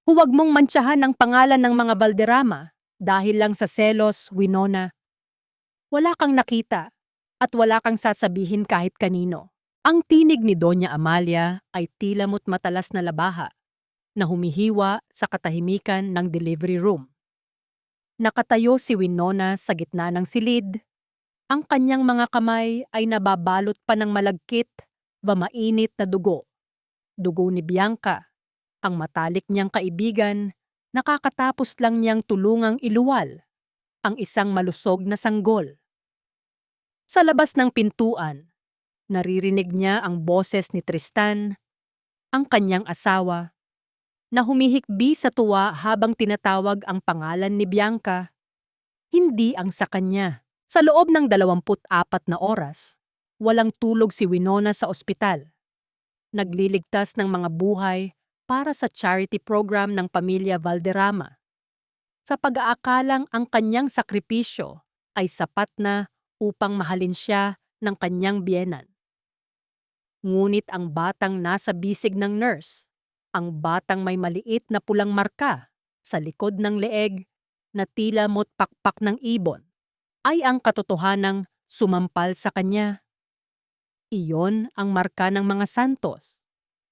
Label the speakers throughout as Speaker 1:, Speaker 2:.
Speaker 1: Huwag mong mantsahan ang pangalan ng mga Valderrama dahil lang sa selos, Winona. Wala kang nakita at wala kang sasabihin kahit kanino. Ang tinig ni Doña Amalia ay tila mo't matalas na labaha na humihiwa sa katahimikan ng delivery room. Nakatayo si Winona sa gitna ng silid. Ang kanyang mga kamay ay nababalot pa ng malagkit, mainit na dugo. Dugo ni Bianca, ang matalik niyang kaibigan, nakakatapos lang niyang tulungang iluwal ang isang malusog na sanggol. Sa labas ng pintuan, naririnig niya ang boses ni Tristan, ang kanyang asawa, na humihikbi sa tuwa habang tinatawag ang pangalan ni Bianca, hindi ang sa kanya. Sa loob ng 24 na oras, walang tulog si Winona sa ospital. Nagliligtas ng mga buhay para sa charity program ng pamilya Valderrama. Sa pag-aakalang ang kanyang sakripisyo ay sapat na upang mahalin siya ng kanyang biyenan. Ngunit ang batang nasa bisig ng nurse, ang batang may maliit na pulang marka sa likod ng leeg na tila mo't pakpak ng ibon, ay ang katotohanang sumampal sa kanya. Iyon ang marka ng mga santos.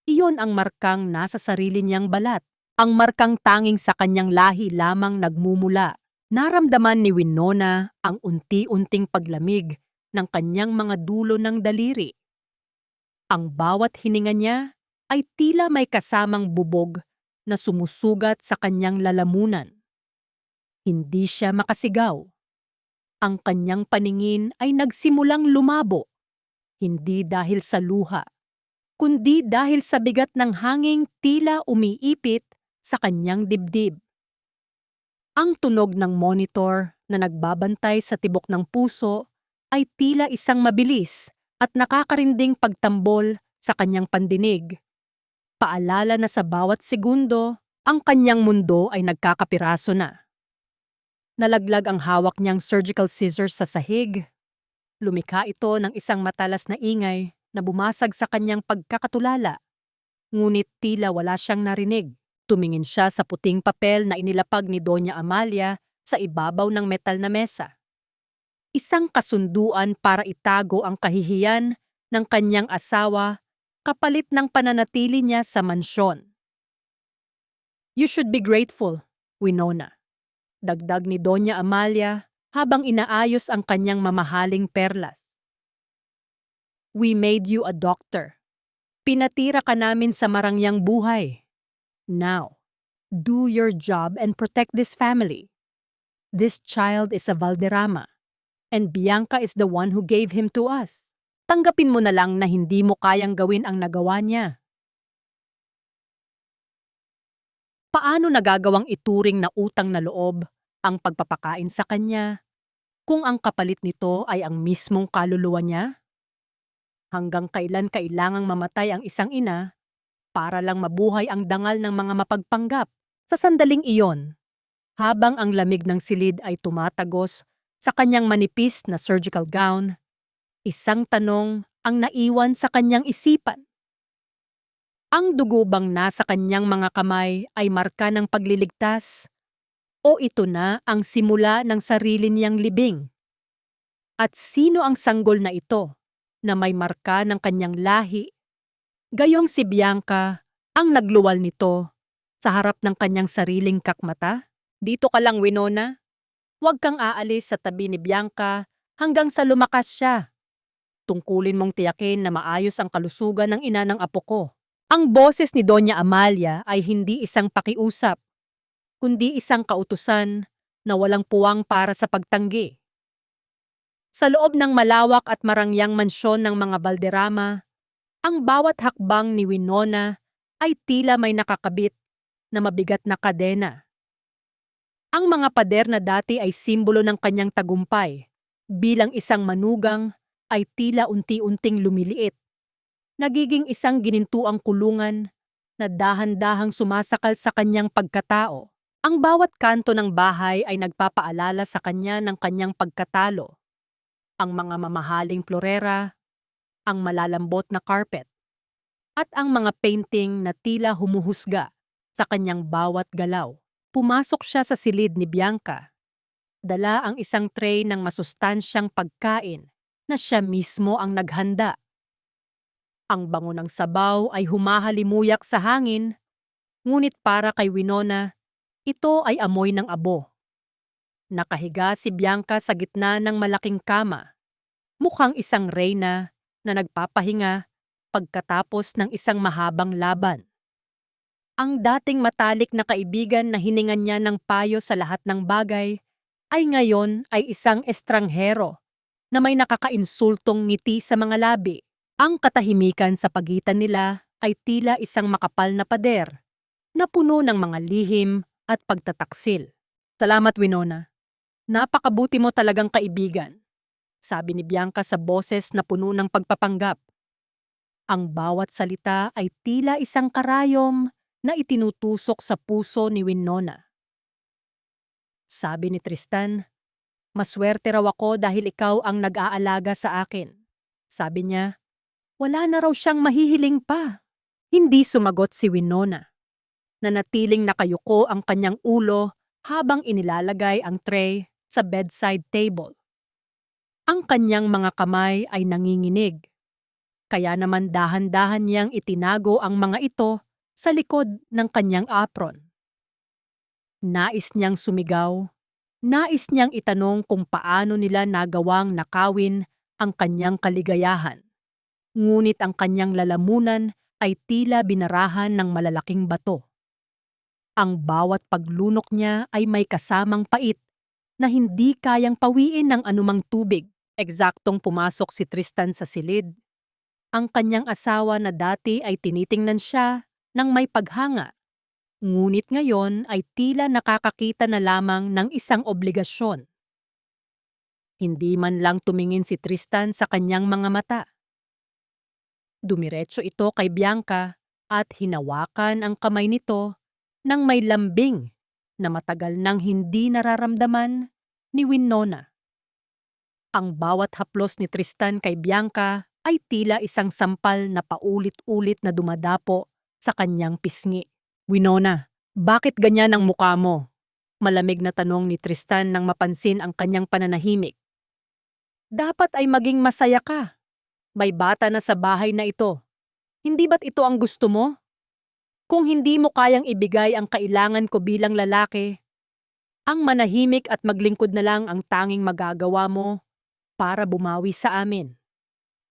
Speaker 1: Iyon ang markang nasa sarili niyang balat. Ang markang tanging sa kanyang lahi lamang nagmumula. Naramdaman ni Winona ang unti-unting paglamig ng kanyang mga dulo ng daliri. Ang bawat hininga niya ay tila may kasamang bubog na sumusugat sa kanyang lalamunan. Hindi siya makasigaw. Ang kanyang paningin ay nagsimulang lumabo, hindi dahil sa luha, kundi dahil sa bigat ng hanging tila umiipit sa kanyang dibdib. Ang tunog ng monitor na nagbabantay sa tibok ng puso ay tila isang mabilis at nakakarinding pagtambol sa kanyang pandinig. Paalala na sa bawat segundo, ang kanyang mundo ay nagkakapiraso na. Nalaglag ang hawak niyang surgical scissors sa sahig. Lumikha ito ng isang matalas na ingay na bumasag sa kanyang pagkakatulala. Ngunit tila wala siyang narinig. Tumingin siya sa puting papel na inilapag ni Doña Amalia sa ibabaw ng metal na mesa. Isang kasunduan para itago ang kahihiyan ng kanyang asawa kapalit ng pananatili niya sa mansyon. "You should be grateful, Winona," dagdag ni Doña Amalia habang inaayos ang kanyang mamahaling perlas. "We made you a doctor. Pinatira ka namin sa marangyang buhay. Now, do your job and protect this family. This child is a Valderrama, and Bianca is the one who gave him to us. Tanggapin mo na lang na hindi mo kayang gawin ang nagawa niya." Paano nagagawang ituring na utang na loob ang pagpapakain sa kanya kung ang kapalit nito ay ang mismong kaluluwa niya? Hanggang kailan kailangang mamatay ang isang ina para lang mabuhay ang dangal ng mga mapagpanggap? Sa sandaling iyon, habang ang lamig ng silid ay tumatagos sa kanyang manipis na surgical gown, isang tanong ang naiwan sa kanyang isipan. Ang dugo bang nasa kanyang mga kamay ay marka ng pagliligtas? O ito na ang simula ng sarili niyang libing? At sino ang sanggol na ito na may marka ng kanyang lahi? Gayong si Bianca ang nagluwal nito sa harap ng kanyang sariling kakmata? "Dito ka lang, Winona. Huwag kang aalis sa tabi ni Bianca hanggang sa lumakas siya. Tungkulin mong tiyakin na maayos ang kalusugan ng ina ng apo ko." Ang boses ni Doña Amalia ay hindi isang pakiusap, kundi isang kautusan na walang puwang para sa pagtanggi. Sa loob ng malawak at marangyang mansyon ng mga Valderrama, ang bawat hakbang ni Winona ay tila may nakakabit na mabigat na kadena. Ang mga pader na dati ay simbolo ng kanyang tagumpay, bilang isang manugang ay tila unti-unting lumiliit. Nagiging isang ginintuang kulungan na dahan-dahang sumasakal sa kanyang pagkatao. Ang bawat kanto ng bahay ay nagpapaalala sa kanya ng kanyang pagkatalo. Ang mga mamahaling florera, ang malalambot na carpet, at ang mga painting na tila humuhusga sa kanyang bawat galaw. Pumasok siya sa silid ni Bianca. Dala ang isang tray ng masustansyang pagkain na siya mismo ang naghanda. Ang bango ng sabaw ay humahalimuyak sa hangin, ngunit para kay Winona, ito ay amoy ng abo. Nakahiga si Bianca sa gitna ng malaking kama, mukhang isang reyna na nagpapahinga pagkatapos ng isang mahabang laban. Ang dating matalik na kaibigan na hiningan niya ng payo sa lahat ng bagay ay ngayon ay isang estranghero na may nakakainsultong ngiti sa mga labi. Ang katahimikan sa pagitan nila ay tila isang makapal na pader na puno ng mga lihim at pagtataksil. Salamat, Winona. Napakabuti mo talagang kaibigan, sabi ni Bianca sa boses na puno ng pagpapanggap. Ang bawat salita ay tila isang karayom na itinutusok sa puso ni Winona. Sabi ni Tristan, maswerte raw ako dahil ikaw ang nag-aalaga sa akin. Sabi niya, wala na raw siyang mahihiling pa. Hindi sumagot si Winona. Nanatiling nakayuko ang kanyang ulo habang inilalagay ang tray sa bedside table. Ang kanyang mga kamay ay nanginginig. Kaya naman dahan-dahan niyang itinago ang mga ito sa likod ng kanyang apron. Nais niyang sumigaw. Nais niyang itanong kung paano nila nagawang nakawin ang kanyang kaligayahan. Ngunit ang kanyang lalamunan ay tila binarahan ng malalaking bato. Ang bawat paglunok niya ay may kasamang pait na hindi kayang pawiin ng anumang tubig. Eksaktong pumasok si Tristan sa silid. Ang kanyang asawa na dati ay tinitingnan siya ng may paghanga. Ngunit ngayon ay tila nakakakita na lamang ng isang obligasyon. Hindi man lang tumingin si Tristan sa kanyang mga mata. Dumiretso ito kay Bianca at hinawakan ang kamay nito nang may lambing na matagal nang hindi nararamdaman ni Winona. Ang bawat haplos ni Tristan kay Bianca ay tila isang sampal na paulit-ulit na dumadapo sa kanyang pisngi. Winona, bakit ganyan ang mukha mo? Malamig na tanong ni Tristan nang mapansin ang kanyang pananahimik. Dapat ay maging masaya ka. May bata na sa bahay na ito. Hindi ba't ito ang gusto mo? Kung hindi mo kayang ibigay ang kailangan ko bilang lalaki, ang manahimik at maglingkod na lang ang tanging magagawa mo para bumawi sa amin.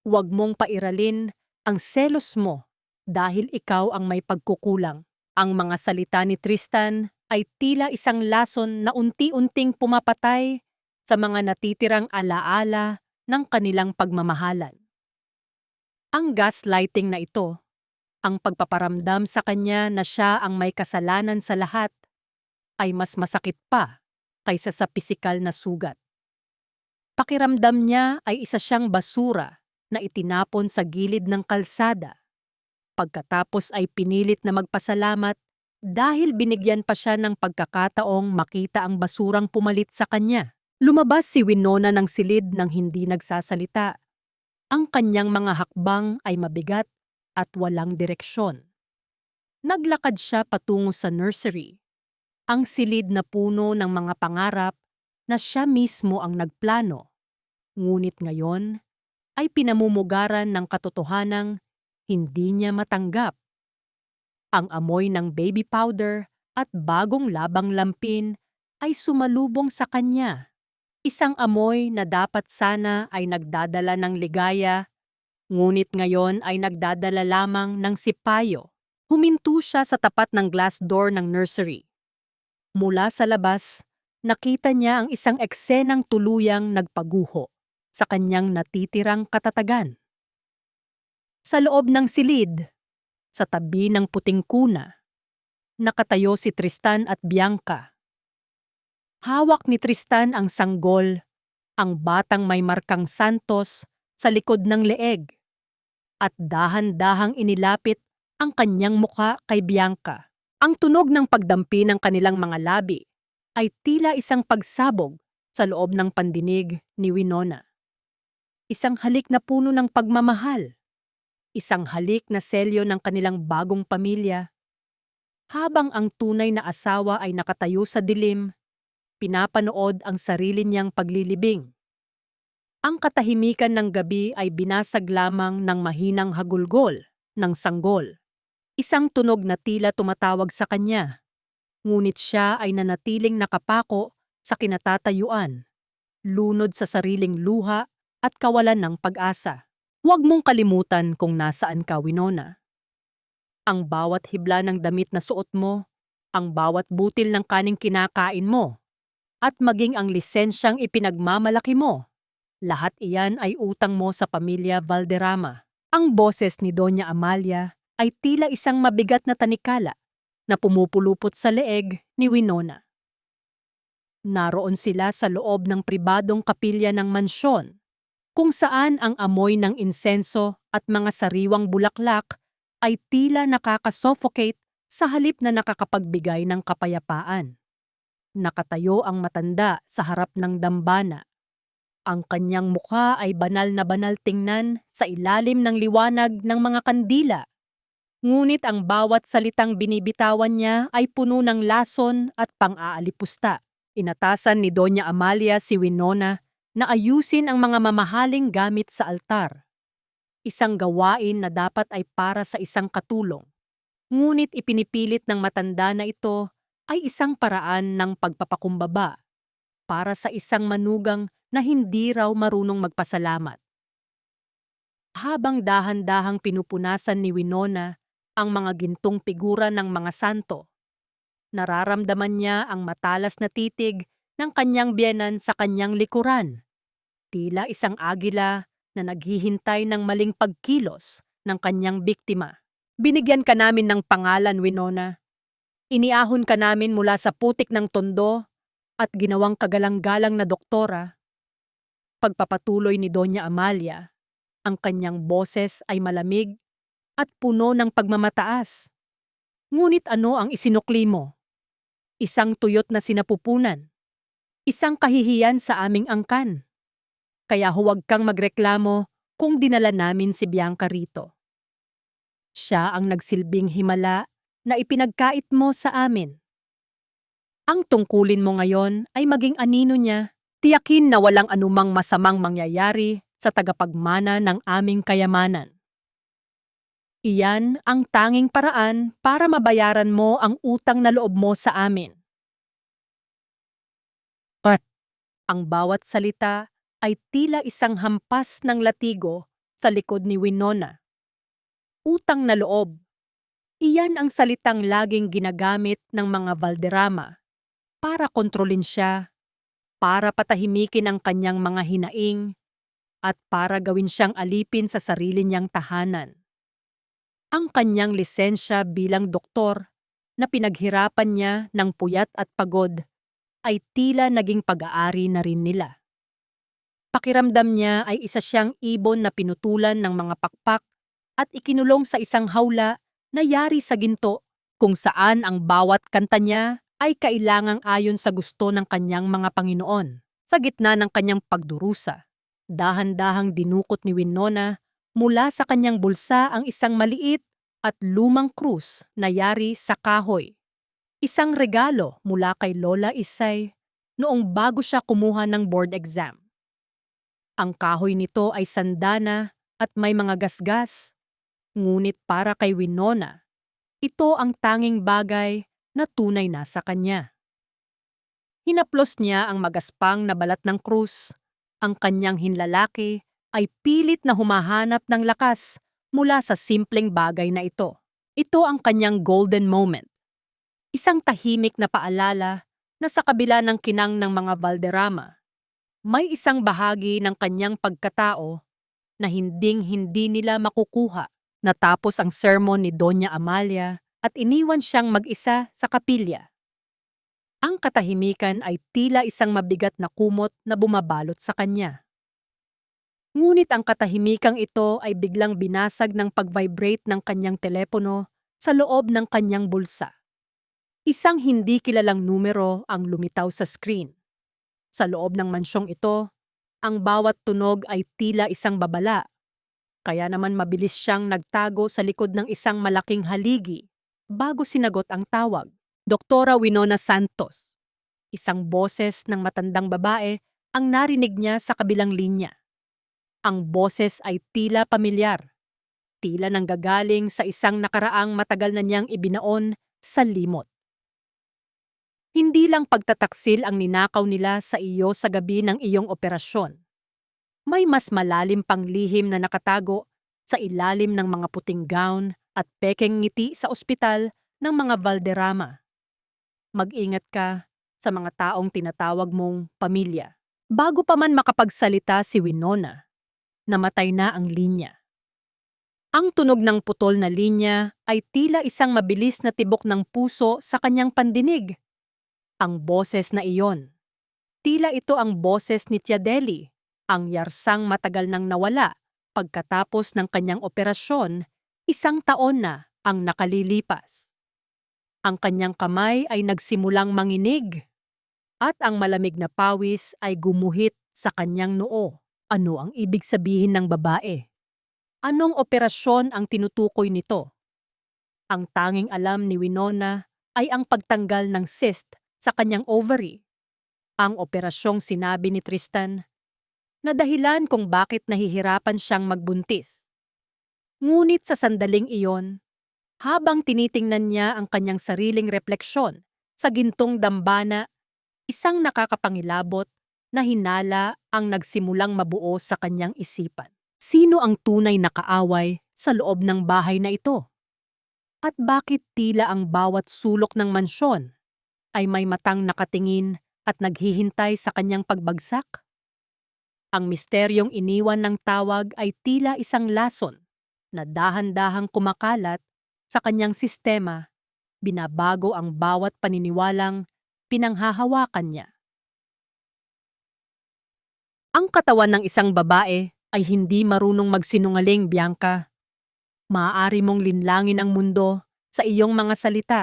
Speaker 1: Huwag mong pairalin ang selos mo dahil ikaw ang may pagkukulang. Ang mga salita ni Tristan ay tila isang lason na unti-unting pumapatay sa mga natitirang alaala ng kanilang pagmamahalan. Ang gaslighting na ito, ang pagpaparamdam sa kanya na siya ang may kasalanan sa lahat, ay mas masakit pa kaysa sa pisikal na sugat. Pakiramdam niya ay isa siyang basura na itinapon sa gilid ng kalsada. Pagkatapos ay pinilit na magpasalamat dahil binigyan pa siya ng pagkakataong makita ang basurang pumalit sa kanya. Lumabas si Winona ng silid nang hindi nagsasalita. Ang kanyang mga hakbang ay mabigat at walang direksyon. Naglakad siya patungo sa nursery. Ang silid na puno ng mga pangarap na siya mismo ang nagplano. Ngunit ngayon ay pinamumugaran ng katotohanang hindi niya matanggap. Ang amoy ng baby powder at bagong labang lampin ay sumalubong sa kanya. Isang amoy na dapat sana ay nagdadala ng ligaya, ngunit ngayon ay nagdadala lamang ng sipayo. Huminto siya sa tapat ng glass door ng nursery. Mula sa labas, nakita niya ang isang eksenang tuluyang nagpaguho sa kanyang natitirang katatagan. Sa loob ng silid, sa tabi ng puting kuna, nakatayo si Tristan at Bianca. Hawak ni Tristan ang sanggol, ang batang may markang santos sa likod ng leeg, at dahan-dahang inilapit ang kanyang muka kay Bianca. Ang tunog ng pagdampi ng kanilang mga labi ay tila isang pagsabog sa loob ng pandinig ni Winona. Isang halik na puno ng pagmamahal. Isang halik na selyo ng kanilang bagong pamilya. Habang ang tunay na asawa ay nakatayo sa dilim, pinapanood ang sarili niyang paglilibing. Ang katahimikan ng gabi ay binasag lamang ng mahinang hagulgol ng sanggol. Isang tunog na tila tumatawag sa kanya, ngunit siya ay nanatiling nakapako sa kinatatayuan, lunod sa sariling luha at kawalan ng pag-asa. Huwag mong kalimutan kung nasaan ka, Winona. Ang bawat hibla ng damit na suot mo, ang bawat butil ng kaning kinakain mo, at maging ang lisensyang ipinagmamalaki mo. Lahat iyan ay utang mo sa pamilya Valderrama. Ang boses ni Doña Amalia ay tila isang mabigat na tanikala na pumupulupot sa leeg ni Winona. Naroon sila sa loob ng pribadong kapilya ng mansyon, kung saan ang amoy ng insenso at mga sariwang bulaklak ay tila nakakasuffocate sa halip na nakakapagbigay ng kapayapaan. Nakatayo ang matanda sa harap ng dambana. Ang kanyang mukha ay banal na banal tingnan sa ilalim ng liwanag ng mga kandila. Ngunit ang bawat salitang binibitawan niya ay puno ng lason at pang-aalipusta. Inatasan ni Doña Amalia si Winona na ayusin ang mga mamahaling gamit sa altar. Isang gawain na dapat ay para sa isang katulong. Ngunit ipinipilit ng matanda na ito ay isang paraan ng pagpapakumbaba para sa isang manugang na hindi raw marunong magpasalamat. Habang dahan-dahang pinupunasan ni Winona ang mga gintong figura ng mga santo, nararamdaman niya ang matalas na titig ng kanyang biyenan sa kanyang likuran. Tila isang agila na naghihintay ng maling pagkilos ng kanyang biktima. Binigyan ka namin ng pangalan, Winona. Iniahon ka namin mula sa putik ng tondo at ginawang kagalang-galang na doktora. Pagpapatuloy ni Doña Amalia, ang kanyang boses ay malamig at puno ng pagmamataas. Ngunit ano ang isinukli mo? Isang tuyot na sinapupunan. Isang kahihiyan sa aming angkan. Kaya huwag kang magreklamo kung dinala namin si Bianca rito. Siya ang nagsilbing himala na ipinagkait mo sa amin. Ang tungkulin mo ngayon ay maging anino niya, tiyakin na walang anumang masamang mangyayari sa tagapagmana ng aming kayamanan. Iyan ang tanging paraan para mabayaran mo ang utang na loob mo sa amin. Ang bawat salita ay tila isang hampas ng latigo sa likod ni Winona. Utang na loob. Iyan ang salitang laging ginagamit ng mga Valderrama para kontrolin siya, para patahimikin ang kanyang mga hinaing, at para gawin siyang alipin sa sarili niyang tahanan. Ang kanyang lisensya bilang doktor na pinaghirapan niya ng puyat at pagod ay tila naging pag-aari na rin nila. Pakiramdam niya ay isa siyang ibon na pinutulan ng mga pakpak at ikinulong sa isang hawla na yari sa ginto, kung saan ang bawat kanta niya ay kailangang ayon sa gusto ng kanyang mga Panginoon. Sa gitna ng kanyang pagdurusa, dahan-dahang dinukot ni Winona mula sa kanyang bulsa ang isang maliit at lumang krus na yari sa kahoy. Isang regalo mula kay Lola Isay noong bago siya kumuha ng board exam. Ang kahoy nito ay sandana at may mga gasgas. Ngunit para kay Winona, ito ang tanging bagay na tunay na sa kanya. Hinaplos niya ang magaspang na balat ng krus. Ang kanyang hinlalaki ay pilit na humahanap ng lakas mula sa simpleng bagay na ito. Ito ang kanyang golden moment. Isang tahimik na paalala na sa kabila ng kinang ng mga Valderrama, may isang bahagi ng kanyang pagkatao na hinding-hindi nila makukuha. Natapos ang sermon ni Doña Amalia at iniwan siyang mag-isa sa kapilya. Ang katahimikan ay tila isang mabigat na kumot na bumabalot sa kanya. Ngunit ang katahimikang ito ay biglang binasag ng pag-vibrate ng kanyang telepono sa loob ng kanyang bulsa. Isang hindi kilalang numero ang lumitaw sa screen. Sa loob ng mansyong ito, ang bawat tunog ay tila isang babala. Kaya naman mabilis siyang nagtago sa likod ng isang malaking haligi. bago sinagot ang tawag. Doktora Winona Santos. Isang boses ng matandang babae ang narinig niya sa kabilang linya. Ang boses ay tila pamilyar. Tila nanggagaling sa isang nakaraang matagal na niyang ibinaon sa limot. Hindi lang pagtataksil ang ninakaw nila sa iyo sa gabi ng iyong operasyon. May mas malalim pang lihim na nakatago sa ilalim ng mga puting gown at pekeng ngiti sa ospital ng mga Valderrama. Mag-ingat ka sa mga taong tinatawag mong pamilya. Bago pa man makapagsalita si Winona, namatay na ang linya. Ang tunog ng putol na linya ay tila isang mabilis na tibok ng puso sa kanyang pandinig. Ang boses na iyon. Tila ito ang boses ni Tia Deli, ang yarsang matagal nang nawala pagkatapos ng kanyang operasyon, 1 taon na ang nakalilipas. Ang kanyang kamay ay nagsimulang manginig at ang malamig na pawis ay gumuhit sa kanyang noo. Ano ang ibig sabihin ng babae? Anong operasyon ang tinutukoy nito? Ang tanging alam ni Winona ay ang pagtanggal ng cyst sa kanyang ovary. Ang operasyong sinabi ni Tristan na dahilan kung bakit nahihirapan siyang magbuntis. Ngunit sa sandaling iyon, habang tinitingnan niya ang kanyang sariling refleksyon sa gintong dambana, isang nakakapangilabot na hinala ang nagsimulang mabuo sa kanyang isipan. Sino ang tunay na kaaway sa loob ng bahay na ito? At bakit tila ang bawat sulok ng mansyon ay may matang nakatingin at naghihintay sa kanyang pagbagsak? Ang misteryong iniwan ng tawag ay tila isang lason na dahan-dahang kumakalat sa kanyang sistema, binabago ang bawat paniniwalang pinanghahawakan niya. Ang katawan ng isang babae ay hindi marunong magsinungaling, Bianca. Maaari mong linlangin ang mundo sa iyong mga salita,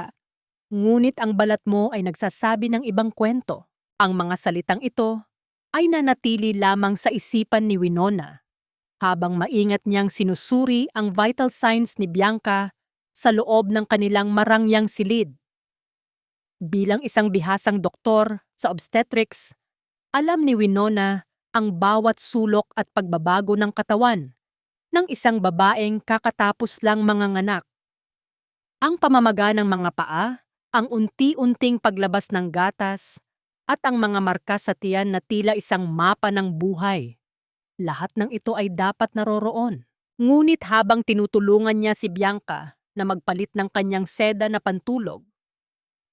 Speaker 1: ngunit ang balat mo ay nagsasabi ng ibang kwento. Ang mga salitang ito ay nanatili lamang sa isipan ni Winona, habang maingat niyang sinusuri ang vital signs ni Bianca sa loob ng kanilang marangyang silid. Bilang isang bihasang doktor sa obstetrics, alam ni Winona ang bawat sulok at pagbabago ng katawan ng isang babaeng kakatapos lang manganganak. Ang pamamaga ng mga paa, ang unti-unting paglabas ng gatas, at ang mga marka sa tiyan na tila isang mapa ng buhay. Lahat ng ito ay dapat naroroon. Ngunit habang tinutulungan niya si Bianca na magpalit ng kanyang seda na pantulog,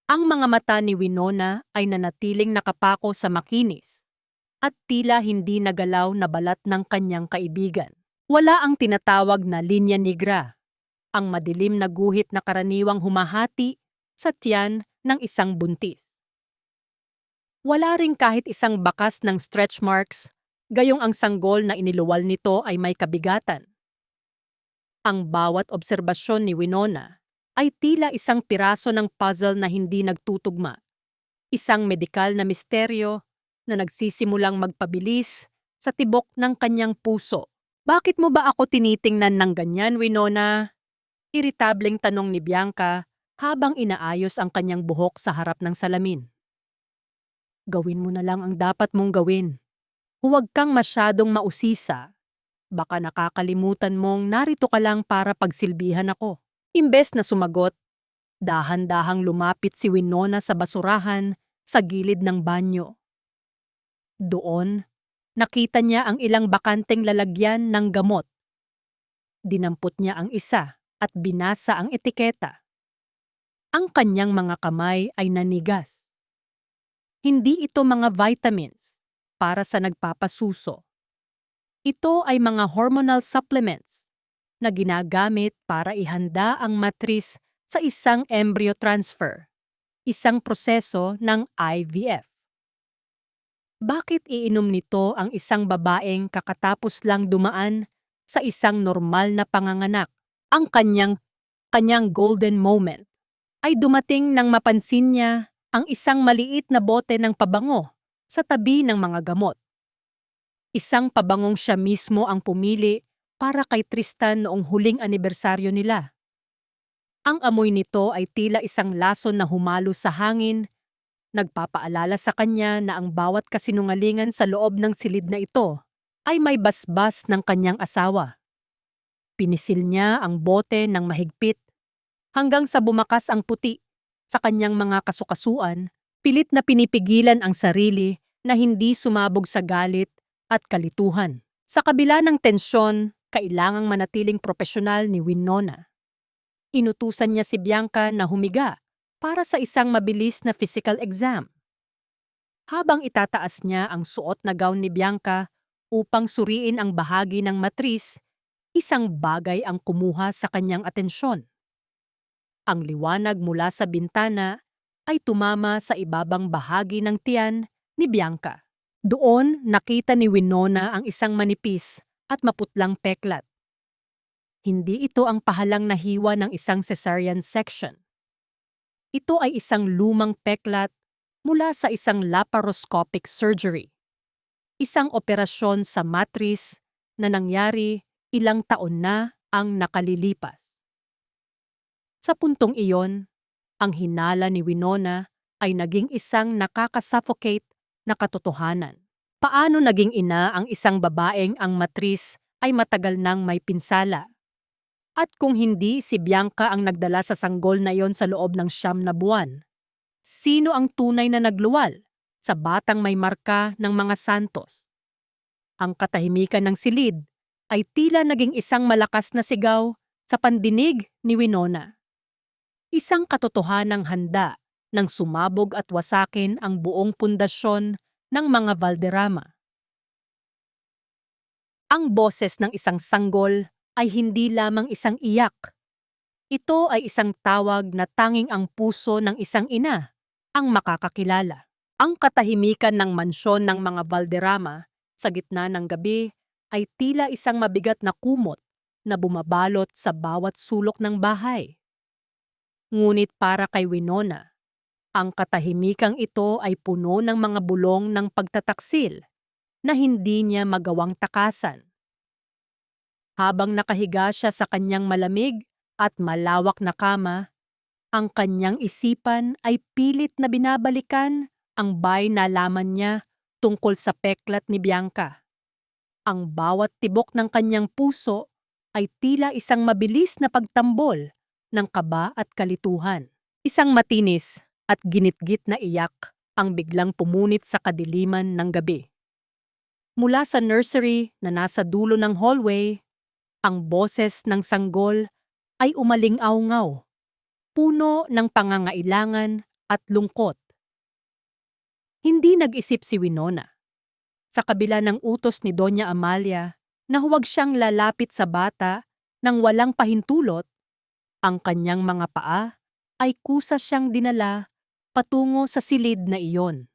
Speaker 1: ang mga mata ni Winona ay nanatiling nakapako sa makinis at tila hindi nagalaw na balat ng kanyang kaibigan. Wala ang tinatawag na linya negra, ang madilim na guhit na karaniwang humahati sa tiyan ng isang buntis. Wala ring kahit isang bakas ng stretch marks, gayong ang sanggol na iniluwal nito ay may kabigatan. Ang bawat obserbasyon ni Winona ay tila isang piraso ng puzzle na hindi nagtutugma. Isang medikal na misteryo na nagsisimulang magpabilis sa tibok ng kanyang puso. Bakit mo ba ako tinitingnan ng ganyan, Winona? Iritableng tanong ni Bianca habang inaayos ang kanyang buhok sa harap ng salamin. Gawin mo na lang ang dapat mong gawin. Huwag kang masyadong mausisa. Baka nakakalimutan mong narito ka lang para pagsilbihan ako. Imbes na sumagot, dahan-dahang lumapit si Winona sa basurahan sa gilid ng banyo. Doon, nakita niya ang ilang bakanteng lalagyan ng gamot. Dinampot niya ang isa at binasa ang etiketa. Ang kanyang mga kamay ay nanigas. Hindi ito mga vitamins para sa nagpapasuso. Ito ay mga hormonal supplements na ginagamit para ihanda ang matris sa isang embryo transfer, isang proseso ng IVF. Bakit iinom nito ang isang babaeng kakatapos lang dumaan sa isang normal na panganganak? Ang kanyang golden moment ay dumating nang mapansin niya ang isang maliit na bote ng pabango sa tabi ng mga gamot. Isang pabangong siya mismo ang pumili para kay Tristan noong huling anibersaryo nila. Ang amoy nito ay tila isang lason na humalo sa hangin, nagpapaalala sa kanya na ang bawat kasinungalingan sa loob ng silid na ito ay may basbas ng kanyang asawa. Pinisil niya ang bote ng mahigpit hanggang sa bumakas ang puti sa kanyang mga kasukasuan, pilit na pinipigilan ang sarili na hindi sumabog sa galit at kalituhan. Sa kabila ng tensyon, kailangang manatiling propesyonal ni Winona. Inutusan niya si Bianca na humiga para sa isang mabilis na physical exam. Habang itataas niya ang suot na gown ni Bianca upang suriin ang bahagi ng matris, isang bagay ang kumuha sa kanyang atensyon. Ang liwanag mula sa bintana ay tumama sa ibabang bahagi ng tiyan ni Bianca. Doon nakita ni Winona ang isang manipis at maputlang peklat. Hindi ito ang pahalang nahiwa ng isang cesarean section. Ito ay isang lumang peklat mula sa isang laparoscopic surgery. Isang operasyon sa matris na nangyari ilang taon na ang nakalilipas. Sa puntong iyon, ang hinala ni Winona ay naging isang nakakasuffocate na katotohanan. Paano naging ina ang isang babaeng ang matris ay matagal nang may pinsala? At kung hindi si Bianca ang nagdala sa sanggol na iyon sa loob ng 9 na buwan, sino ang tunay na nagluwal sa batang may marka ng mga santos? Ang katahimikan ng silid ay tila naging isang malakas na sigaw sa pandinig ni Winona. Isang katotohanang handa nang sumabog at wasakin ang buong pundasyon ng mga Valderrama. Ang boses ng isang sanggol ay hindi lamang isang iyak. Ito ay isang tawag na tanging ang puso ng isang ina ang makakakilala. Ang katahimikan ng mansyon ng mga Valderrama sa gitna ng gabi ay tila isang mabigat na kumot na bumabalot sa bawat sulok ng bahay. Ngunit para kay Winona, ang katahimikang ito ay puno ng mga bulong ng pagtataksil na hindi niya magawang takasan. Habang nakahiga siya sa kanyang malamig at malawak na kama, ang kanyang isipan ay pilit na binabalikan ang nalaman niya tungkol sa peklat ni Bianca. Ang bawat tibok ng kanyang puso ay tila isang mabilis na pagtambol ng kaba at kalituhan. Isang matinis at ginitgit na iyak ang biglang pumunit sa kadiliman ng gabi. Mula sa nursery na nasa dulo ng hallway, ang boses ng sanggol ay umaling-awngaw, puno ng pangangailangan at lungkot. Hindi nag-isip si Winona. Sa kabila ng utos ni Doña Amalia na huwag siyang lalapit sa bata nang walang pahintulot, ang kanyang mga paa ay kusa siyang dinala patungo sa silid na iyon.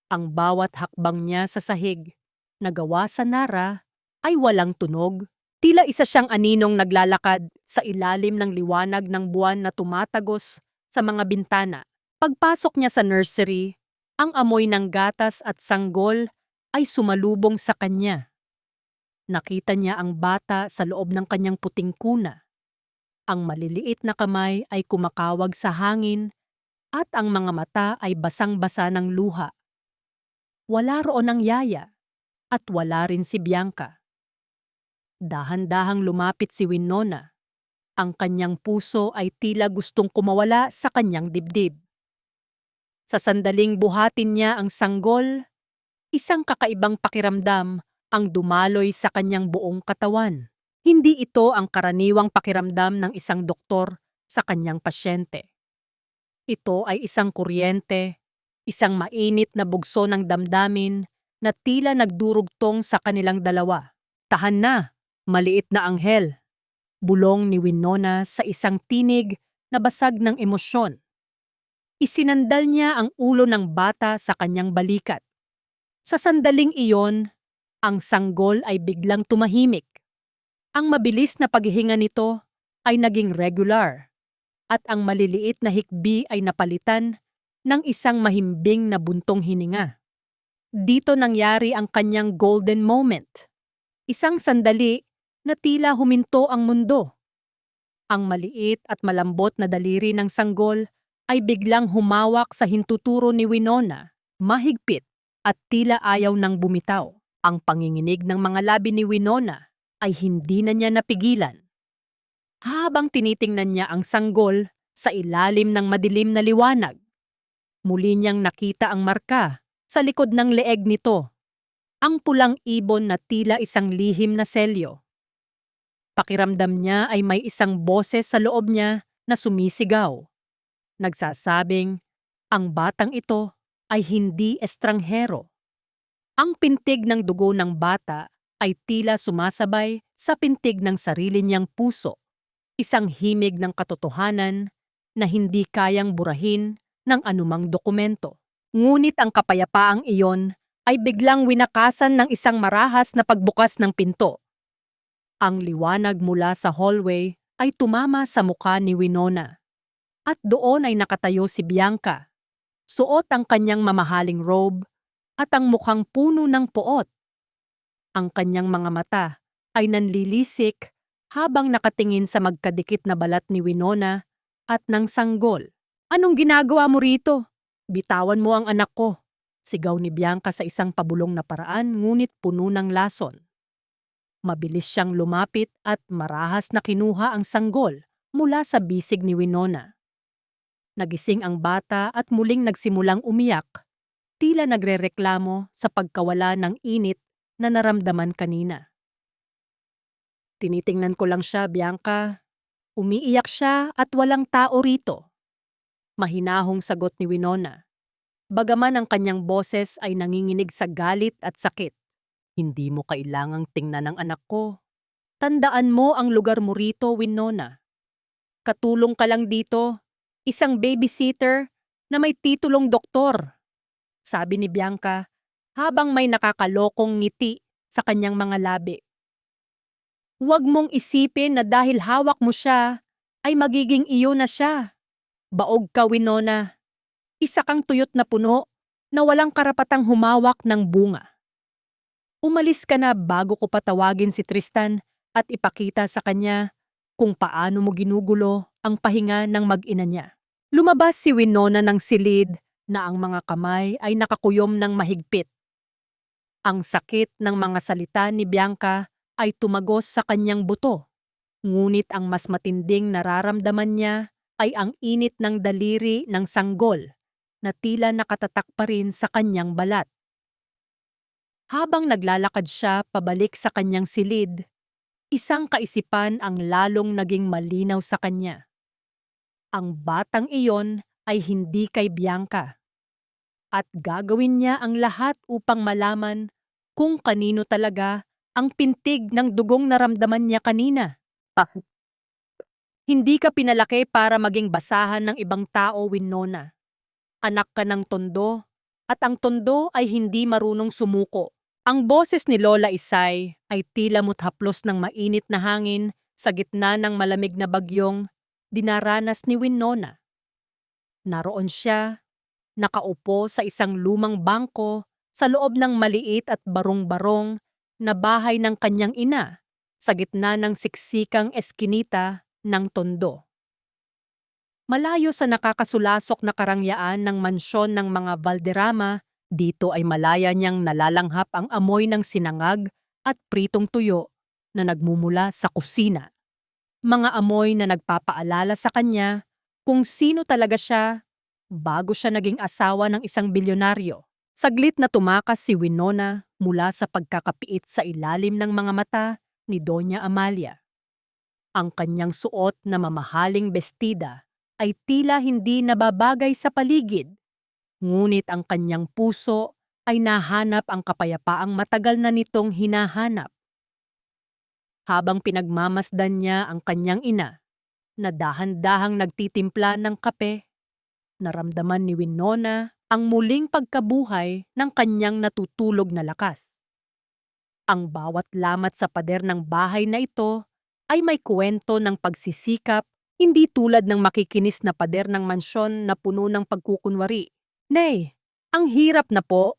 Speaker 1: Ang bawat hakbang niya sa sahig na gawa sa nara ay walang tunog, tila isa siyang aninong naglalakad sa ilalim ng liwanag ng buwan na tumatagos sa mga bintana. Pagpasok niya sa nursery, ang amoy ng gatas at sanggol ay sumalubong sa kanya. Nakita niya ang bata sa loob ng kanyang puting kuna. Ang maliliit na kamay ay kumakawag sa hangin at ang mga mata ay basang-basa ng luha. Wala roon ang yaya at wala rin si Bianca. Dahan-dahang lumapit si Winona. Ang kanyang puso ay tila gustong kumawala sa kanyang dibdib. Sa sandaling buhatin niya ang sanggol, isang kakaibang pakiramdam ang dumaloy sa kanyang buong katawan. Hindi ito ang karaniwang pakiramdam ng isang doktor sa kanyang pasyente. Ito ay isang kuryente, isang mainit na bugso ng damdamin na tila nagdurugtong sa kanilang dalawa. Tahan na, maliit na anghel, bulong ni Winona sa isang tinig na basag ng emosyon. Isinandal niya ang ulo ng bata sa kanyang balikat. Sa sandaling iyon, ang sanggol ay biglang tumahimik. Ang mabilis na paghihinga nito ay naging regular at ang maliliit na hikbi ay napalitan ng isang mahimbing na buntong hininga. Dito nangyari ang kanyang golden moment. Isang sandali na tila huminto ang mundo. Ang maliit at malambot na daliri ng sanggol ay biglang humawak sa hintuturo ni Winona, mahigpit at tila ayaw nang bumitaw. Ang panginginig ng mga labi ni Winona ay hindi na niya napigilan. Habang tinitingnan niya ang sanggol sa ilalim ng madilim na liwanag, muli niyang nakita ang marka sa likod ng leeg nito, ang pulang ibon na tila isang lihim na selyo. Pakiramdam niya ay may isang boses sa loob niya na sumisigaw. Nagsasabing, ang batang ito ay hindi estranghero. Ang pintig ng dugo ng bata ay tila sumasabay sa pintig ng sarili niyang puso. Isang himig ng katotohanan na hindi kayang burahin ng anumang dokumento. Ngunit ang kapayapaang iyon ay biglang winakasan ng isang marahas na pagbukas ng pinto. Ang liwanag mula sa hallway ay tumama sa mukha ni Winona. At doon ay nakatayo si Bianca. Suot ang kanyang mamahaling robe at ang mukhang puno ng poot. Ang kanyang mga mata ay nanlilisik habang nakatingin sa magkadikit na balat ni Winona at ng sanggol. "Anong ginagawa mo rito? Bitawan mo ang anak ko," sigaw ni Bianca sa isang pabulong na paraan ngunit puno ng lason. Mabilis siyang lumapit at marahas na kinuha ang sanggol mula sa bisig ni Winona. Nagising ang bata at muling nagsimulang umiyak, tila nagrereklamo sa pagkawala ng init na naramdaman kanina. "Tinitingnan ko lang siya, Bianca. Umiiyak siya at walang tao rito," mahinahong sagot ni Winona. Bagaman ang kanyang boses ay nanginginig sa galit at sakit. "Hindi mo kailangang tingnan ang anak ko. Tandaan mo ang lugar mo rito, Winona. Katulong ka lang dito, isang babysitter na may titulong doktor," sabi ni Bianca habang may nakakalokong ngiti sa kanyang mga labi. "Huwag mong isipin na dahil hawak mo siya, ay magiging iyo na siya. Baog ka, Winona. Isa kang tuyot na puno na walang karapatang humawak ng bunga. Umalis ka na bago ko patawagin si Tristan at ipakita sa kanya kung paano mo ginugulo ang pahinga ng mag-ina niya." Lumabas si Winona ng silid na ang mga kamay ay nakakuyom ng mahigpit. Ang sakit ng mga salita ni Bianca ay tumagos sa kanyang buto. Ngunit ang mas matinding nararamdaman niya ay ang init ng daliri ng sanggol na tila nakatatak pa rin sa kanyang balat. Habang naglalakad siya pabalik sa kanyang silid, isang kaisipan ang lalong naging malinaw sa kanya. Ang batang iyon ay hindi kay Bianca. At gagawin niya ang lahat upang malaman kung kanino talaga ang pintig ng dugong naramdaman niya kanina. Hindi ka pinalaki para maging basahan ng ibang tao, Winona. Anak ka ng tondo, at ang tondo ay hindi marunong sumuko. Ang boses ni Lola Isay ay tila muthaplos ng mainit na hangin sa gitna ng malamig na bagyong dinaranas ni Winona. Naroon siya, nakaupo sa isang lumang bangko sa loob ng maliit at barong-barong na bahay ng kanyang ina sa gitna ng siksikang eskinita ng tondo. Malayo sa nakakasulasok na karangyaan ng mansyon ng mga Valderrama, dito ay malaya niyang nalalanghap ang amoy ng sinangag at pritong tuyo na nagmumula sa kusina. Mga amoy na nagpapaalala sa kanya kung sino talaga siya bago siya naging asawa ng isang bilyonaryo. Saglit na tumakas si Winona mula sa pagkakapiit sa ilalim ng mga mata ni Doña Amalia. Ang kanyang suot na mamahaling bestida ay tila hindi nababagay sa paligid. Ngunit ang kanyang puso ay nahanap ang kapayapaang matagal na nitong hinahanap. Habang pinagmamasdan niya ang kanyang ina, na dahan-dahang nagtitimpla ng kape, naramdaman ni Winona ang muling pagkabuhay ng kanyang natutulog na lakas. Ang bawat lamat sa pader ng bahay na ito ay may kwento ng pagsisikap, hindi tulad ng makikinis na pader ng mansyon na puno ng pagkukunwari. "Nay, ang hirap na po,"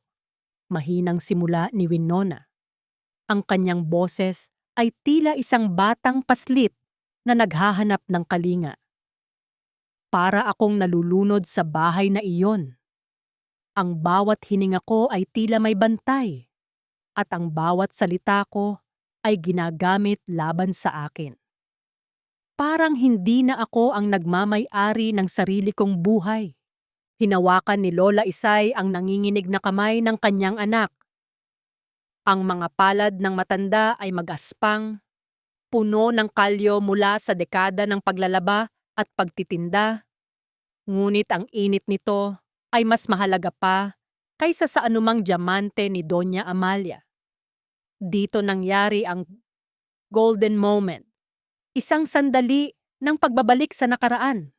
Speaker 1: mahinang simula ni Winona. Ang kanyang boses ay tila isang batang paslit na naghahanap ng kalinga. Para akong nalulunod sa bahay na iyon. Ang bawat hininga ko ay tila may bantay, at ang bawat salita ko ay ginagamit laban sa akin. Parang hindi na ako ang nagmamay-ari ng sarili kong buhay. Hinawakan ni Lola Isay ang nanginginig na kamay ng kanyang anak. Ang mga palad ng matanda ay mag-aspang, puno ng kalyo mula sa dekada ng paglalaba at pagtitinda. Ngunit ang init nito ay mas mahalaga pa kaysa sa anumang diamante ni Doña Amalia. Dito nangyari ang golden moment. Isang sandali ng pagbabalik sa nakaraan.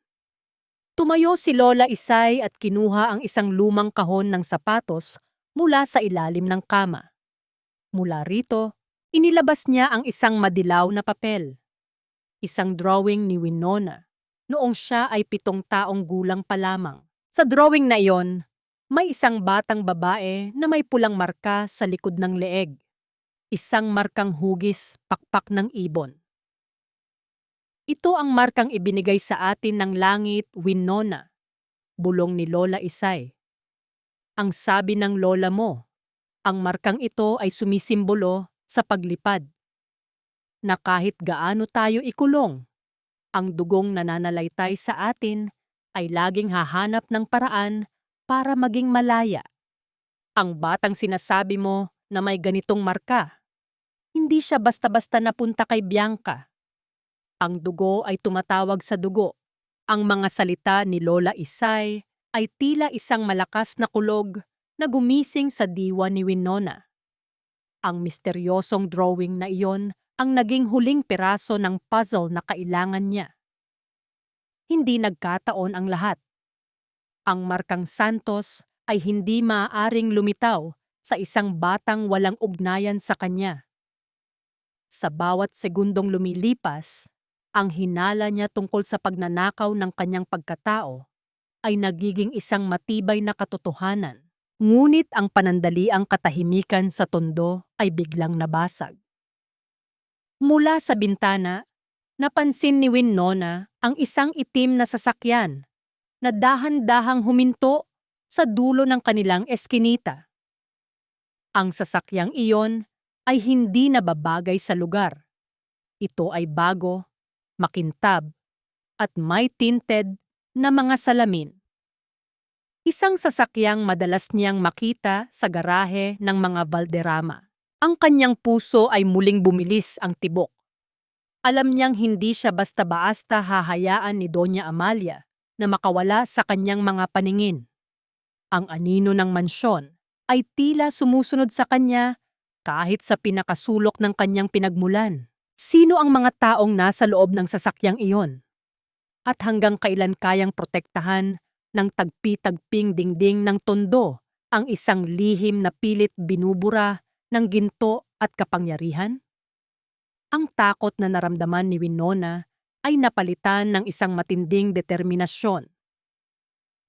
Speaker 1: Tumayo si Lola Isay at kinuha ang isang lumang kahon ng sapatos mula sa ilalim ng kama. Mula rito, inilabas niya ang isang madilaw na papel. Isang drawing ni Winona, noong siya ay 7 taong gulang pa lamang. Sa drawing na iyon, may isang batang babae na may pulang marka sa likod ng leeg. Isang markang hugis, pakpak ng ibon. Ito ang markang ibinigay sa atin ng langit, Winona, bulong ni Lola Isay. Ang sabi ng lola mo, ang markang ito ay sumisimbolo sa paglipad. Na kahit gaano tayo ikulong, ang dugong nananalaytay sa atin ay laging hahanap ng paraan para maging malaya. Ang batang sinasabi mo na may ganitong marka, hindi siya basta-basta napunta kay Bianca. Ang dugo ay tumatawag sa dugo. Ang mga salita ni Lola Isay ay tila isang malakas na kulog na gumising sa diwa ni Winona. Ang misteryosong drawing na iyon ang naging huling piraso ng puzzle na kailangan niya. Hindi nagkataon ang lahat. Ang markang Santos ay hindi maaaring lumitaw sa isang batang walang ugnayan sa kanya. Sa bawat segundong lumilipas, ang hinala niya tungkol sa pagnanakaw ng kanyang pagkatao ay nagiging isang matibay na katotohanan. Ngunit ang panandaliang katahimikan sa tondo ay biglang nabasag. Mula sa bintana, napansin ni Winona ang isang itim na sasakyan na dahan-dahang huminto sa dulo ng kanilang eskinita. Ang sasakyang iyon ay hindi nababagay sa lugar. Ito ay bago, makintab, at may tinted na mga salamin. Isang sasakyang madalas niyang makita sa garahe ng mga Valderrama. Ang kanyang puso ay muling bumilis ang tibok. Alam niyang hindi siya basta-basta hahayaan ni Doña Amalia na makawala sa kanyang mga paningin. Ang anino ng mansyon ay tila sumusunod sa kanya kahit sa pinakasulok ng kanyang pinagmulan. Sino ang mga taong nasa loob ng sasakyang iyon? At hanggang kailan kayang protektahan ng tagpi-tagping dingding ng tondo ang isang lihim na pilit binubura ng ginto at kapangyarihan? Ang takot na naramdaman ni Winona ay napalitan ng isang matinding determinasyon.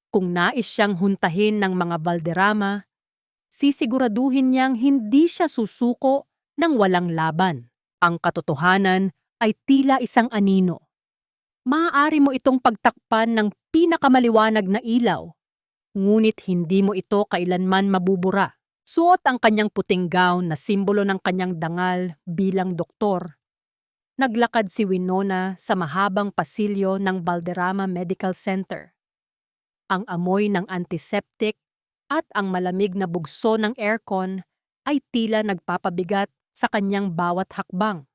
Speaker 1: Kung nais siyang huntahin ng mga Valderrama, sisiguraduhin niyang hindi siya susuko ng walang laban. Ang katotohanan ay tila isang anino. Maaari mo itong pagtakpan ng pinakamaliwanag na ilaw, ngunit hindi mo ito kailanman mabubura. Suot ang kanyang puting gown na simbolo ng kanyang dangal bilang doktor. Naglakad si Winona sa mahabang pasilyo ng Valderrama Medical Center. Ang amoy ng antiseptic at ang malamig na bugso ng aircon ay tila nagpapabigat sa kanyang bawat hakbang.